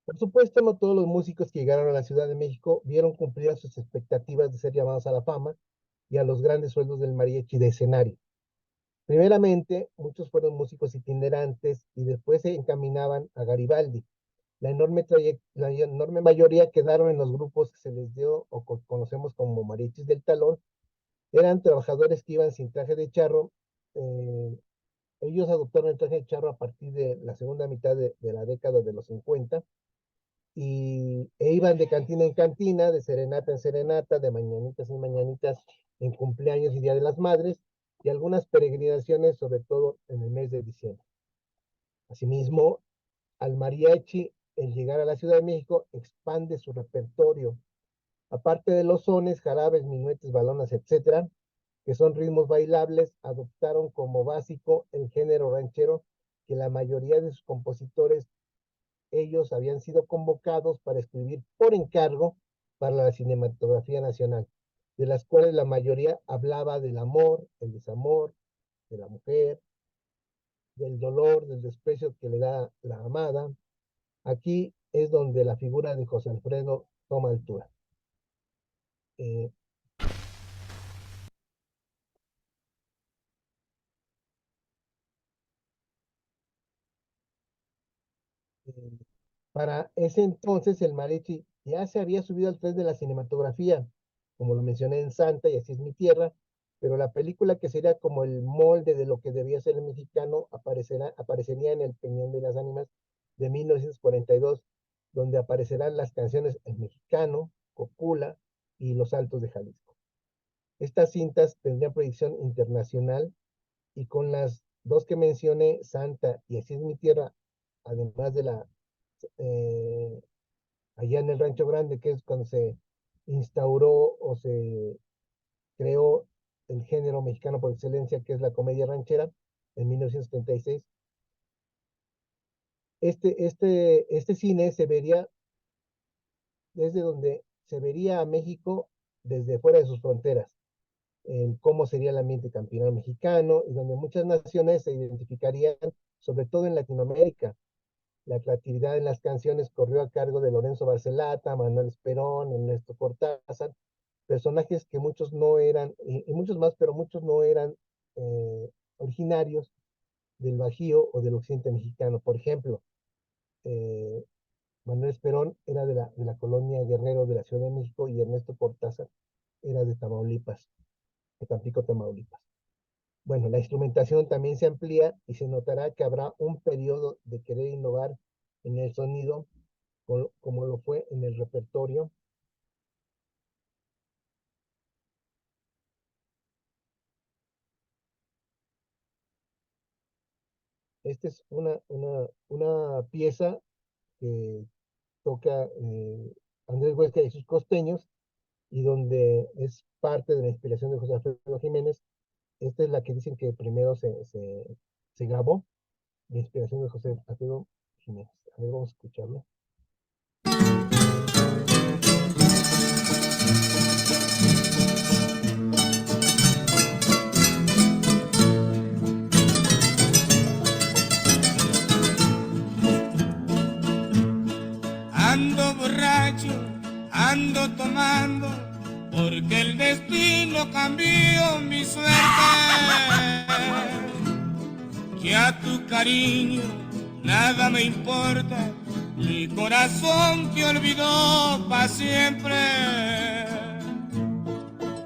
Por supuesto, no todos los músicos que llegaron a la Ciudad de México vieron cumplidas sus expectativas de ser llamados a la fama y a los grandes sueldos del mariachi de escenario. Primeramente, muchos fueron músicos itinerantes y después se encaminaban a Garibaldi. La enorme mayoría quedaron en los grupos que se les dio o conocemos como mariachis del talón. Eran trabajadores que iban sin traje de charro. Ellos adoptaron el traje de charro a partir de la segunda mitad de la década de los 50 e iban de cantina en cantina, de serenata en serenata, de mañanitas en mañanitas, en cumpleaños y Día de las Madres, y algunas peregrinaciones, sobre todo en el mes de diciembre. Asimismo, al mariachi, el llegar a la Ciudad de México, expande su repertorio. Aparte de los sones, jarabes, minuetes, balonas, etcétera, que son ritmos bailables, adoptaron como básico el género ranchero, que la mayoría de sus compositores ellos habían sido convocados para escribir por encargo para la cinematografía nacional, de las cuales la mayoría hablaba del amor, el desamor, de la mujer, del dolor, del desprecio que le da la amada. Aquí es donde la figura de José Alfredo toma altura. Eh, eh, Para ese entonces el mariachi ya se había subido al tren de la cinematografía, como lo mencioné en Santa y Así es mi tierra, pero la película que sería como el molde de lo que debía ser el mexicano aparecería en El Peñón de las Ánimas de 1942, donde aparecerán las canciones El Mexicano, Copula y Los Altos de Jalisco. Estas cintas tendrían proyección internacional y con las dos que mencioné, Santa y Así es mi tierra, además de la eh, allá en el Rancho Grande, que es cuando se instauró o se creó el género mexicano por excelencia, que es la comedia ranchera, en 1936. Este cine se vería desde donde se vería a México desde fuera de sus fronteras, en cómo sería el ambiente campirano mexicano, y donde muchas naciones se identificarían, sobre todo en Latinoamérica. La creatividad en las canciones corrió a cargo de Lorenzo Barcelata, Manuel Esperón, Ernesto Cortázar, personajes que muchos no eran, y muchos más, pero muchos no eran originarios del Bajío o del occidente mexicano. Por ejemplo, eh, Manuel Esperón era de la colonia Guerrero de la Ciudad de México, y Ernesto Cortázar era de Tamaulipas, de Tampico, Tamaulipas. Bueno, la instrumentación también se amplía y se notará que habrá un periodo de querer innovar en el sonido, como lo fue en el repertorio. Esta es una pieza que toca Andrés Huesca y sus costeños, y donde es parte de la inspiración de José Alfredo Jiménez. Esta es la que dicen que primero se grabó, la inspiración de José Alfredo Jiménez. A ver, vamos a escucharlo. Ando borracho, ando tomando, porque el destino cambió mi suerte. Ya tu cariño nada me importa, mi corazón te olvidó para siempre.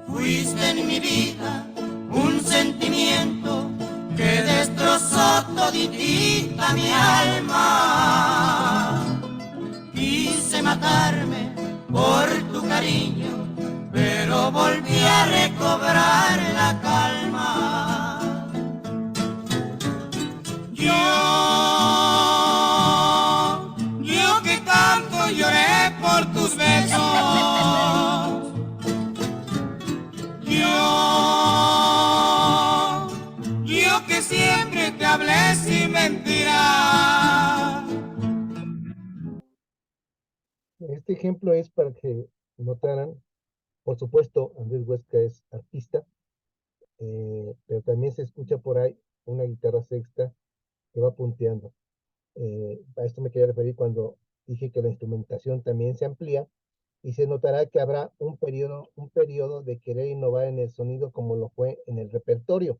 Fuiste en mi vida un sentimiento que destrozó toditita mi alma. Quise matarme por tu cariño, pero volví a recobrar la calma. Yo que tanto lloré por tus besos, yo que siempre te hablé sin mentira. Este ejemplo es para que notaran, por supuesto, Andrés Huesca es artista, pero también se escucha por ahí una guitarra sexta que va punteando. A esto me quería referir cuando dije que la instrumentación también se amplía, y se notará que habrá un periodo de querer innovar en el sonido, como lo fue en el repertorio.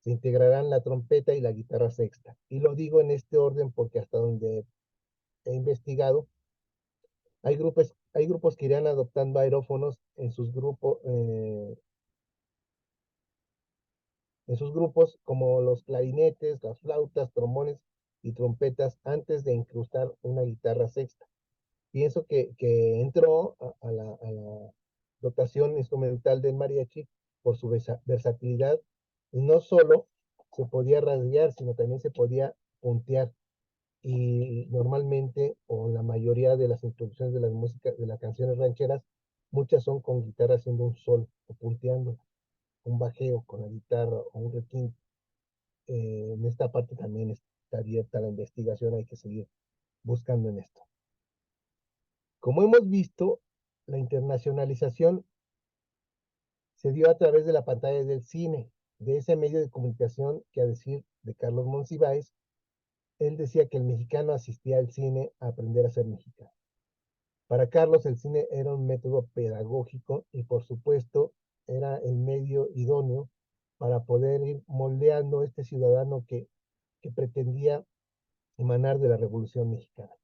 Se integrarán la trompeta y la guitarra sexta. Y lo digo en este orden porque hasta donde he investigado, hay grupos que irán adoptando aerófonos en sus grupos, como los clarinetes, las flautas, trombones y trompetas, antes de incrustar una guitarra sexta. Pienso que entró a la dotación instrumental del mariachi por su versatilidad, y no solo se podía rasguear, sino también se podía puntear. Y normalmente, o la mayoría de las introducciones de las músicas, de las canciones rancheras, muchas son con guitarra haciendo un sol o punteando, un bajeo con la guitarra o un requinto. En esta parte también está abierta la investigación, hay que seguir buscando en esto. Como hemos visto, la internacionalización se dio a través de la pantalla del cine, de ese medio de comunicación que, a decir de Carlos Monsiváis, él decía que el mexicano asistía al cine a aprender a ser mexicano. Para Carlos, el cine era un método pedagógico, y por supuesto era el medio idóneo para poder ir moldeando este ciudadano que pretendía emanar de la Revolución Mexicana.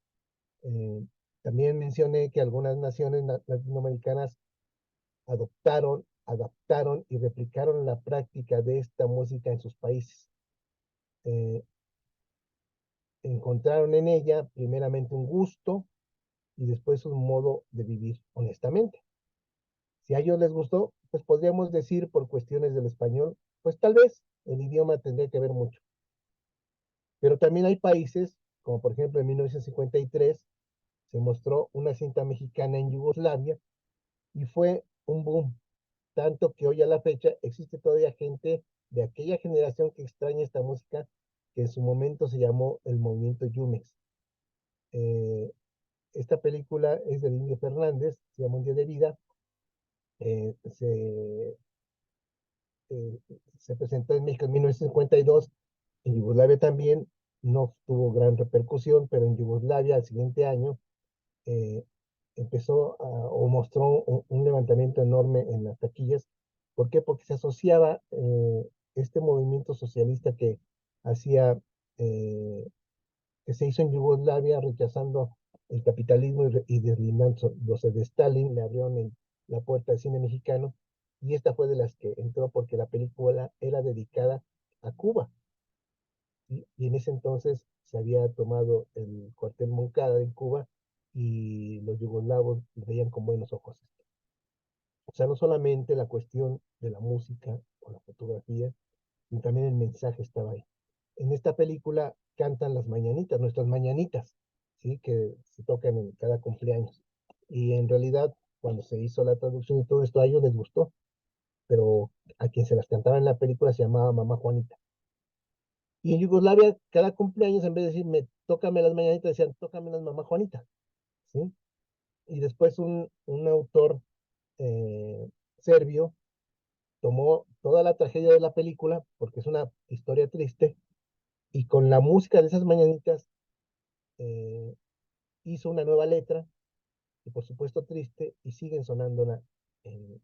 Eh, También mencioné que algunas naciones latinoamericanas adaptaron y replicaron la práctica de esta música en sus países. Encontraron en ella primeramente un gusto y después un modo de vivir honestamente. Si a ellos les gustó, pues podríamos decir, por cuestiones del español, pues tal vez el idioma tendría que ver mucho. Pero también hay países, como por ejemplo en 1953, se mostró una cinta mexicana en Yugoslavia, y fue un boom, tanto que hoy a la fecha existe todavía gente de aquella generación que extraña esta música, que en su momento se llamó el movimiento Yumex. Eh, esta película es del Indio Fernández, se llama Un Día de Vida, eh, se, eh, se presentó en México en 1952, en Yugoslavia también, no tuvo gran repercusión, pero en Yugoslavia al siguiente año eh, empezó o mostró un levantamiento enorme en las taquillas. ¿Por qué? Porque se asociaba este movimiento socialista hacía, eh, que se hizo en Yugoslavia rechazando el capitalismo y deslindándose de Stalin, le abrieron la puerta al cine mexicano, y esta fue de las que entró porque la película era dedicada a Cuba. Y en ese entonces se había tomado el cuartel Moncada en Cuba y los yugoslavos veían con buenos ojos esto. O sea, no solamente la cuestión de la música o la fotografía, sino también el mensaje estaba ahí. En esta película cantan las mañanitas, nuestras mañanitas, ¿sí? Que se tocan en cada cumpleaños. Y en realidad, cuando se hizo la traducción y todo esto, a ellos les gustó, pero a quien se las cantaba en la película se llamaba Mamá Juanita. Y en Yugoslavia, cada cumpleaños, en vez de decirme, tócame las mañanitas, decían, tócame las Mamá Juanita, ¿sí? Y después un autor serbio tomó toda la tragedia de la película, porque es una historia triste, y con la música de esas mañanitas eh, hizo una nueva letra, y por supuesto triste, y siguen sonándola en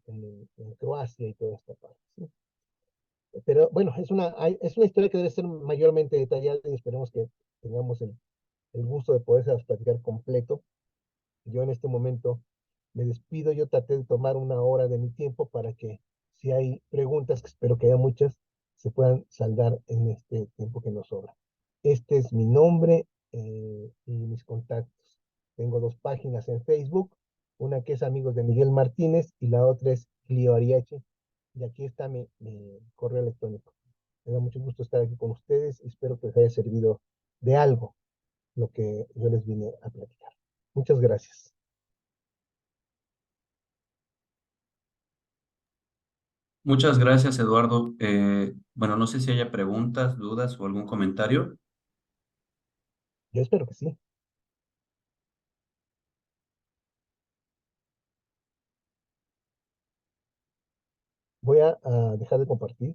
Croacia y toda esta parte, ¿sí? Pero bueno, es una historia que debe ser mayormente detallada y esperemos que tengamos el gusto de poderse platicar completo. Yo en este momento me despido, yo traté de tomar una hora de mi tiempo para que si hay preguntas, que espero que haya muchas, se puedan saldar en este tiempo que nos sobra. Este es mi nombre y mis contactos. Tengo dos páginas en Facebook, una que es Amigos de Miguel Martínez y la otra es Clio Ariache. Y aquí está mi correo electrónico. Me da mucho gusto estar aquí con ustedes y espero que les haya servido de algo lo que yo les vine a platicar. Muchas gracias. Muchas gracias, Eduardo. Bueno, no sé si haya preguntas, dudas o algún comentario. Yo espero que sí. Voy a dejar de compartir.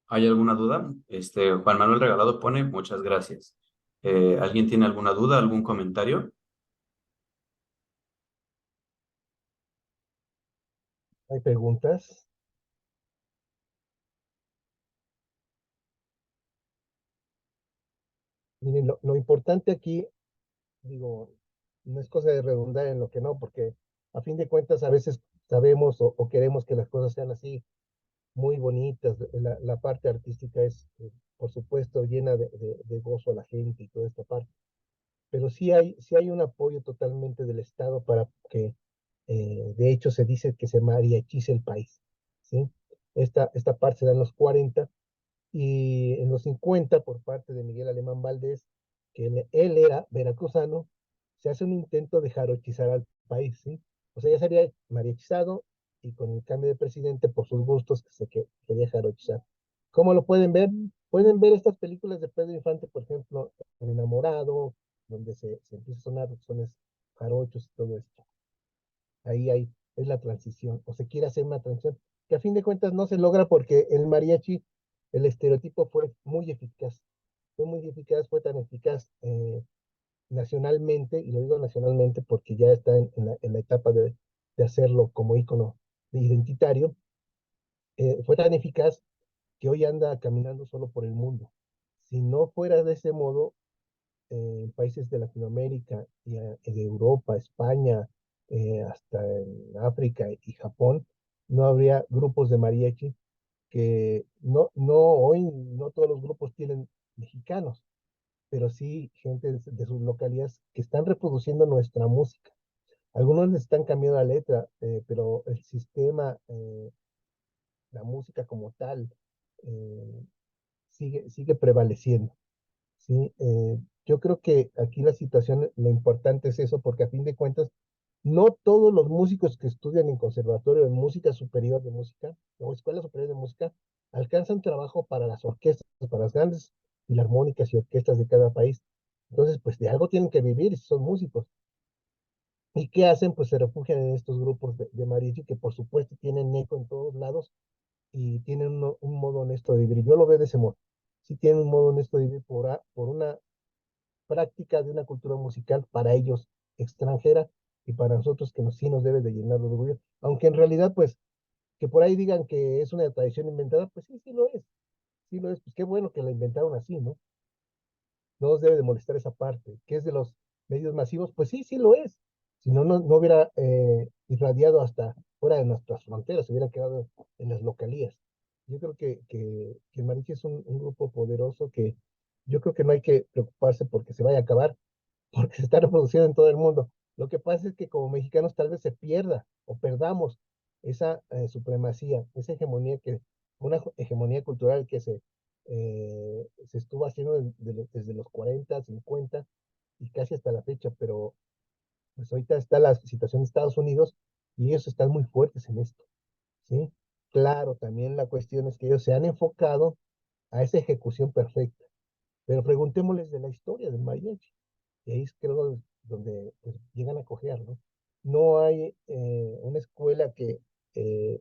¿Hay alguna duda? Juan Manuel Regalado pone, muchas gracias. ¿Alguien tiene alguna duda, algún comentario? Hay preguntas. Miren, lo importante aquí, digo, no es cosa de redundar en lo que no, porque a fin de cuentas a veces sabemos o queremos que las cosas sean así, muy bonitas. La parte artística es, por supuesto, llena de gozo a la gente y toda esta parte. Pero sí hay un apoyo totalmente del Estado para que, de hecho, se dice que se mariachice el país, ¿sí? Esta parte se da en los 40 y en los 50 por parte de Miguel Alemán Valdés, que él era veracruzano, se hace un intento de jarochizar al país, ¿sí? O sea, ya se había mariachizado y con el cambio de presidente por sus gustos quería jarochizar. ¿Cómo lo pueden ver? Pueden ver estas películas de Pedro Infante, por ejemplo, El Enamorado, donde se empieza a sonar sones jarochos y todo esto. Es la transición, o se quiere hacer una transición, que a fin de cuentas no se logra porque el mariachi, el estereotipo fue muy eficaz, fue tan eficaz nacionalmente, y lo digo nacionalmente porque ya está en la etapa de hacerlo como ícono identitario, fue tan eficaz que hoy anda caminando solo por el mundo. Si no fuera de ese modo, en países de Latinoamérica y de Europa, España, hasta en África y Japón, no habría grupos de mariachi que hoy no todos los grupos tienen mexicanos, pero sí gente de sus localidades que están reproduciendo nuestra música. Algunos les están cambiando la letra, pero el sistema la música como tal eh, sigue prevaleciendo, ¿sí? Yo creo que aquí la situación, lo importante es eso, porque a fin de cuentas, no todos los músicos que estudian en conservatorio de música superior de música o escuela superior de música alcanzan trabajo para las orquestas, para las grandes filarmónicas y orquestas de cada país. Entonces, pues de algo tienen que vivir si son músicos. ¿Y qué hacen? Pues se refugian en estos grupos de mariachi que por supuesto tienen eco en todos lados y tienen un modo honesto de vivir. Yo lo veo de ese modo. Sí tienen un modo honesto de vivir por una práctica de una cultura musical para ellos extranjera y para nosotros que sí nos debe de llenar de orgullo. Aunque en realidad, pues, que por ahí digan que es una tradición inventada, pues sí, sí lo es. Sí lo es. Pues qué bueno que la inventaron así, ¿no? No nos debe de molestar esa parte. ¿Que es de los medios masivos? Pues sí, sí lo es. Si no, no hubiera irradiado hasta fuera de nuestras fronteras, se hubiera quedado en las localías. Yo creo que el mariachi es un grupo poderoso que yo creo que no hay que preocuparse porque se vaya a acabar, porque se está reproduciendo en todo el mundo. Lo que pasa es que como mexicanos tal vez se pierda o perdamos esa supremacía, esa hegemonía una hegemonía cultural que se estuvo haciendo desde los 40, 50 y casi hasta la fecha, pero pues ahorita está la situación de Estados Unidos y ellos están muy fuertes en esto, ¿sí? Claro, también la cuestión es que ellos se han enfocado a esa ejecución perfecta, pero preguntémosles de la historia del mariachi. Y ahí es creo donde pues, llegan a cojear, ¿no? No hay una escuela eh,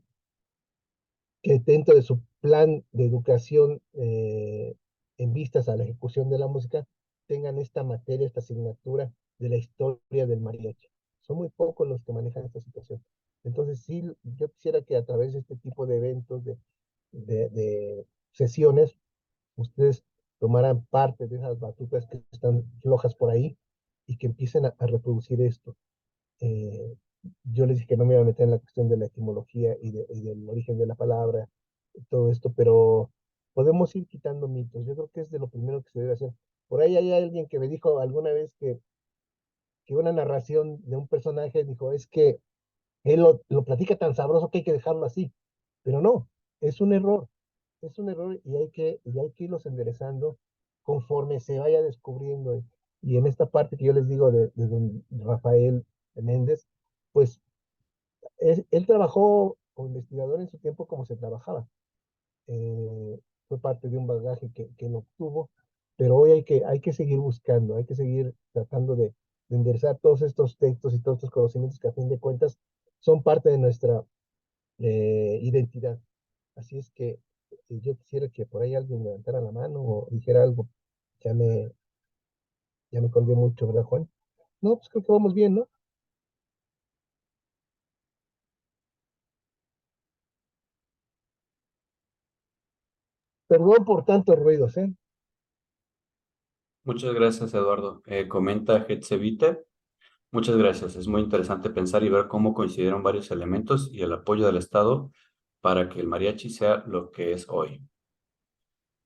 que dentro de su plan de educación en vistas a la ejecución de la música tengan esta materia, esta asignatura de la historia del mariachi. Son muy pocos los que manejan esta situación. Entonces, sí, yo quisiera que a través de este tipo de eventos, de sesiones, ustedes tomaran parte de esas batutas que están flojas por ahí y que empiecen a reproducir esto. Eh, yo les dije que no me iba a meter en la cuestión de la etimología y del origen de la palabra, todo esto, pero podemos ir quitando mitos. Yo creo que es de lo primero que se debe hacer. Por ahí hay alguien que me dijo alguna vez que una narración de un personaje dijo, es que él lo platica tan sabroso que hay que dejarlo así. Pero no, es un error y hay que irlos enderezando conforme se vaya descubriendo. Y en esta parte que yo les digo de don Rafael Méndez, pues él trabajó como investigador en su tiempo como se trabajaba. Eh, Fue parte de un bagaje que él obtuvo, pero hoy hay que seguir buscando, hay que seguir tratando de enderezar todos estos textos y todos estos conocimientos que a fin de cuentas son parte de nuestra identidad. Así es que yo quisiera que por ahí alguien levantara la mano o dijera algo. Ya me, ya me colgué mucho, ¿verdad, Juan? No, pues creo que vamos bien, ¿no? Perdón por tantos ruidos, ¿eh? Muchas gracias, Eduardo. Comenta Getsevite. Muchas gracias. Es muy interesante pensar y ver cómo coincidieron varios elementos y el apoyo del Estado para que el mariachi sea lo que es hoy.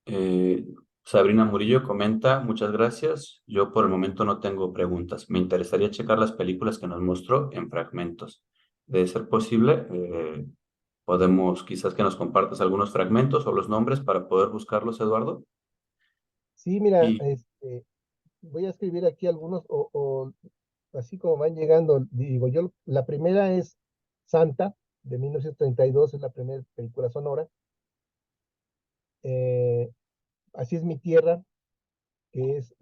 Eh, Sabrina Murillo comenta, muchas gracias. Yo por el momento no tengo preguntas. Me interesaría checar las películas que nos mostró en fragmentos. De ser posible, podemos quizás que nos compartas algunos fragmentos o los nombres para poder buscarlos, Eduardo. Sí, mira, Y voy a escribir aquí algunos o así como van llegando. Digo, yo, la primera es Santa, de 1932, es la primera película sonora. Eh, Así es mi tierra, que es,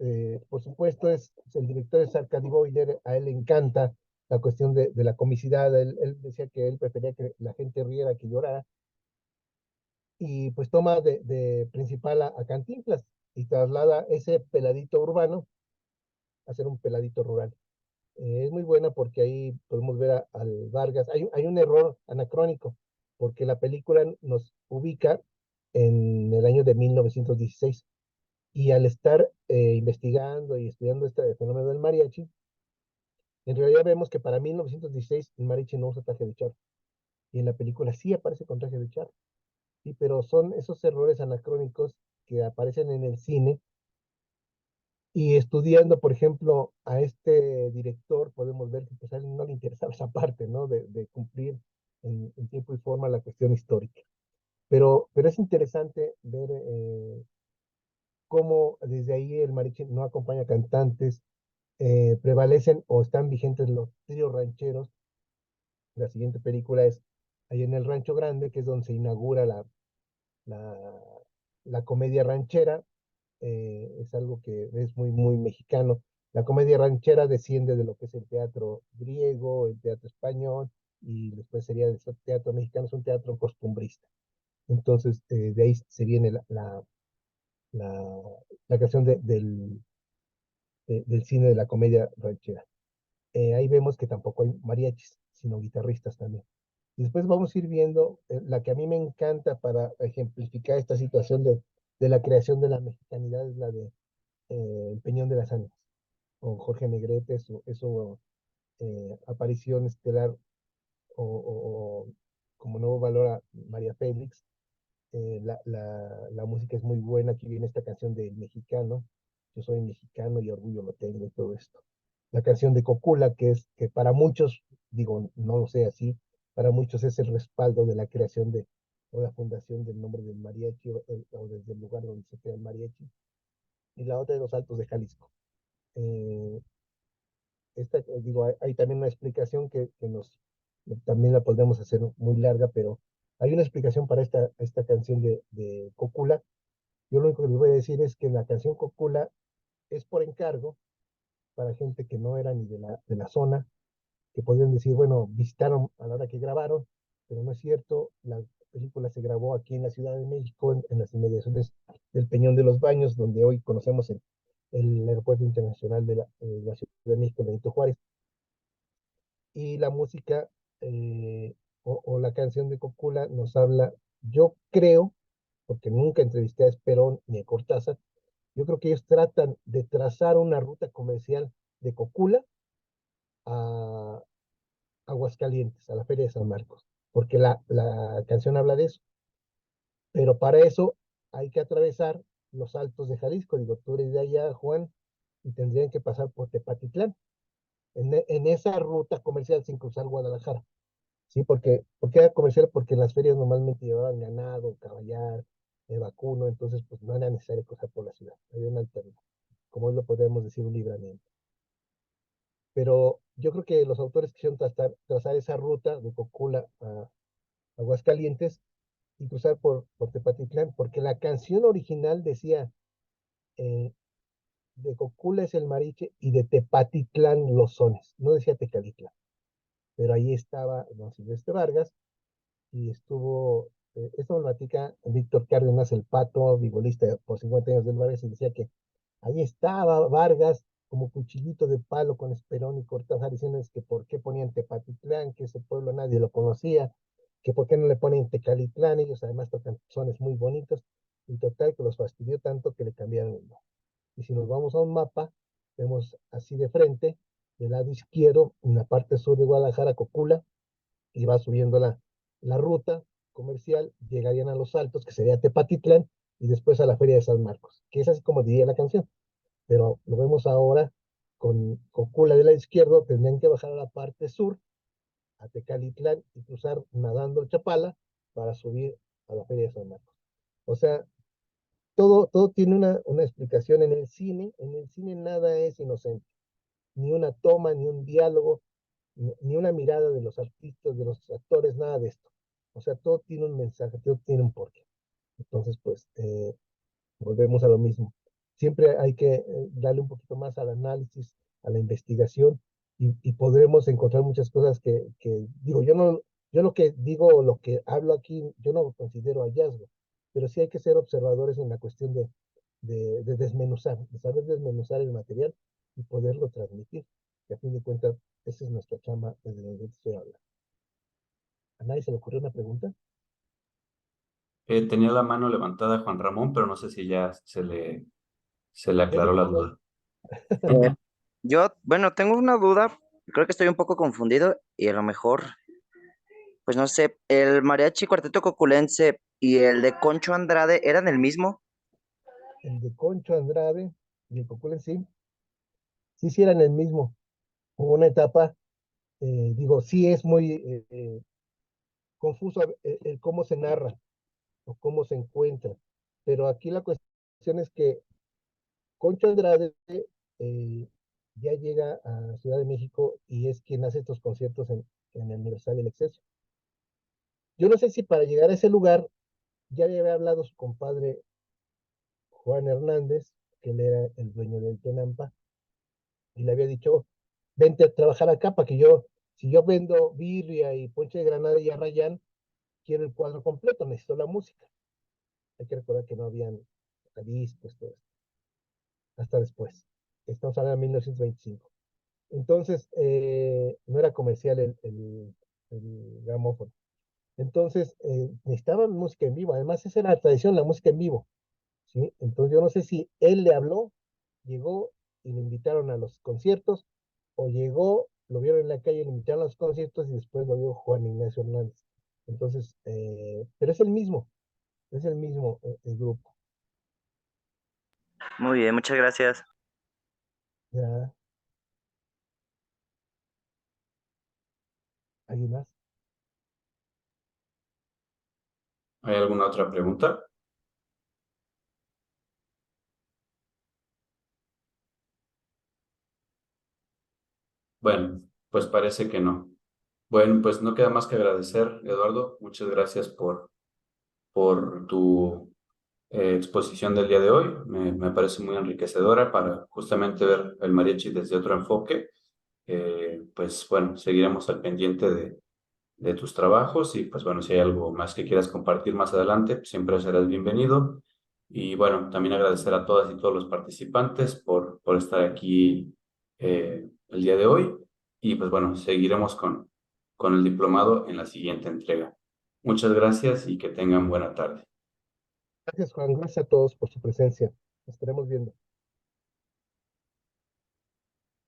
por supuesto, el director es Arkady Boiler, a él le encanta la cuestión de la comicidad, él decía que él prefería que la gente riera que llorara, y pues toma de principal a Cantinflas y traslada ese peladito urbano a ser un peladito rural. Es muy buena porque ahí podemos ver al Vargas. Hay un error anacrónico, porque la película nos ubica en el año de 1916. Y al estar investigando y estudiando este fenómeno del mariachi, en realidad vemos que para 1916 el mariachi no usa traje de charro. Y en la película sí aparece con traje de charro. Sí, pero son esos errores anacrónicos que aparecen en el cine. Y estudiando, por ejemplo, a este director, podemos ver que pues, a él no le interesaba esa parte, ¿no? De cumplir en tiempo y forma la cuestión histórica. pero es interesante ver cómo desde ahí el mariachi no acompaña cantantes, prevalecen o están vigentes los tríos rancheros. La siguiente película es ahí en el Rancho Grande, que es donde se inaugura la, la comedia ranchera. Es algo que es muy, muy mexicano. La comedia ranchera desciende de lo que es el teatro griego, el teatro español, y después sería el teatro mexicano, es un teatro costumbrista. Entonces, de ahí se viene la, la creación del cine de la comedia ranchera. Ahí vemos que tampoco hay mariachis, sino guitarristas también. Y después vamos a ir viendo la que a mí me encanta para ejemplificar esta situación de la creación de la mexicanidad, es la de El Peñón de las Ánimas, con Jorge Negrete, su aparición estelar, o como nuevo valor a María Félix. La música es muy buena. Aquí viene esta canción del mexicano, yo soy mexicano y orgullo lo tengo y todo esto. La canción de Cocula, que para muchos, digo, no lo sé así, para muchos es el respaldo de la creación o la fundación del nombre del mariachi, o desde el lugar donde se crea el mariachi. Y la otra de los Altos de Jalisco. Eh, digo, hay también una explicación también la podemos hacer muy larga, pero hay una explicación para esta canción de Cocula. Yo lo único que les voy a decir es que la canción Cocula es por encargo para gente que no era ni de la zona, que podrían decir, bueno, visitaron a la hora que grabaron, pero no es cierto. La película se grabó aquí en la Ciudad de México, en las inmediaciones del Peñón de los Baños, donde hoy conocemos el Aeropuerto Internacional de la Ciudad de México, Benito Juárez. Y la música, o la canción de Cocula nos habla, yo creo, porque nunca entrevisté a Esperón ni a Cortázar, yo creo que ellos tratan de trazar una ruta comercial de Cocula a Aguascalientes, a la Feria de San Marcos, porque la canción habla de eso. Pero para eso hay que atravesar los Altos de Jalisco. Digo, tú eres de allá, Juan, y tendrían que pasar por Tepatitlán, en esa ruta comercial sin cruzar Guadalajara. Sí, porque era comercial, porque en las ferias normalmente llevaban ganado, caballar, vacuno, entonces pues no era necesario cruzar por la ciudad, había una alternativa, como hoy lo podemos decir, un libramiento. Pero yo creo que los autores quisieron trazar esa ruta de Cocula a Aguascalientes y cruzar por Tepatitlán, porque la canción original decía, eh, de Cocula es el mariche y de Tepatitlán los sones, no decía Tecalitlán, pero ahí estaba don Silvestre Vargas, y estuvo, esto lo platica Víctor Cárdenas, el Pato, vigolista por 50 años del Vargas, y decía que ahí estaba Vargas como cuchillito de palo con Esperón y Cortázar, diciéndoles que por qué ponían Tepatitlán, que ese pueblo nadie lo conocía, que por qué no le ponen Tecalitlán. Ellos además tocan sones muy bonitos, y total que los fastidió tanto que le cambiaron el nombre. Y si nos vamos a un mapa, vemos así de frente, del lado izquierdo, en la parte sur de Guadalajara, Cocula, y va subiendo la ruta comercial, llegarían a Los Altos, que sería Tepatitlán, y después a la Feria de San Marcos, que es así como diría la canción. Pero lo vemos ahora con Cocula de la izquierda, tendrían que bajar a la parte sur, a Tecalitlán, y cruzar nadando Chapala para subir a la Feria de San Marcos. O sea, todo tiene una explicación en el cine. En el cine nada es inocente, ni una toma, ni un diálogo, ni una mirada de los artistas, de los actores, nada de esto. O sea, todo tiene un mensaje, todo tiene un porqué. Entonces, pues, volvemos a lo mismo. Siempre hay que darle un poquito más al análisis, a la investigación, y podremos encontrar muchas cosas digo, yo lo que digo, lo que hablo aquí, yo no lo considero hallazgo, pero sí hay que ser observadores en la cuestión de desmenuzar, de saber desmenuzar el material y poderlo transmitir. Que a fin de cuentas, esa es nuestra chamba desde donde estoy hablando. ¿A nadie se le ocurrió una pregunta? Tenía la mano levantada Juan Ramón, pero no sé si ya se le Ya le aclaró la quitó. duda. Eh, yo, bueno, tengo una duda, creo que estoy un poco confundido y a lo mejor, pues no sé, ¿el mariachi Cuarteto Coculense y el de Concho Andrade eran el mismo? El de Concho Andrade y el Cocula, sí eran el mismo. Hubo una etapa, digo, sí es muy confuso el cómo se narra, o cómo se encuentra. Pero aquí la cuestión es que Concho Andrade ya llega a Ciudad de México y es quien hace estos conciertos en el Universal y el Exceso. Yo no sé si para llegar a ese lugar ya le había hablado su compadre Juan Hernández, que él era el dueño del Tenampa, y le había dicho, vente a trabajar acá para que si yo vendo birria y ponche de granada y arrayán, quiero el cuadro completo, necesito la música. Hay que recordar que no habían discos, todo esto, hasta después. Estamos hablando de 1925. Entonces, no era comercial el gramófono. Entonces, necesitaban música en vivo. Además, esa era la tradición, la música en vivo. ¿Sí? Entonces, yo no sé si él le habló, llegó y le invitaron a los conciertos, o llegó, lo vieron en la calle, le invitaron a los conciertos y después lo vio Juan Ignacio Hernández. Entonces, pero es el mismo el grupo. Muy bien, muchas gracias. Ya. ¿Alguien más? ¿Hay alguna otra pregunta? Bueno, pues parece que no. Bueno, pues no queda más que agradecer, Eduardo. Muchas gracias por tu exposición del día de hoy. Me parece muy enriquecedora para justamente ver el mariachi desde otro enfoque. Pues bueno, seguiremos al pendiente de tus trabajos y pues bueno, si hay algo más que quieras compartir más adelante, pues, siempre serás bienvenido. Y bueno, también agradecer a todas y todos los participantes por estar aquí el día de hoy. Y pues bueno, seguiremos con el diplomado en la siguiente entrega. Muchas gracias y que tengan buena tarde. Gracias, Juan. Gracias a todos por su presencia. Nos estaremos viendo.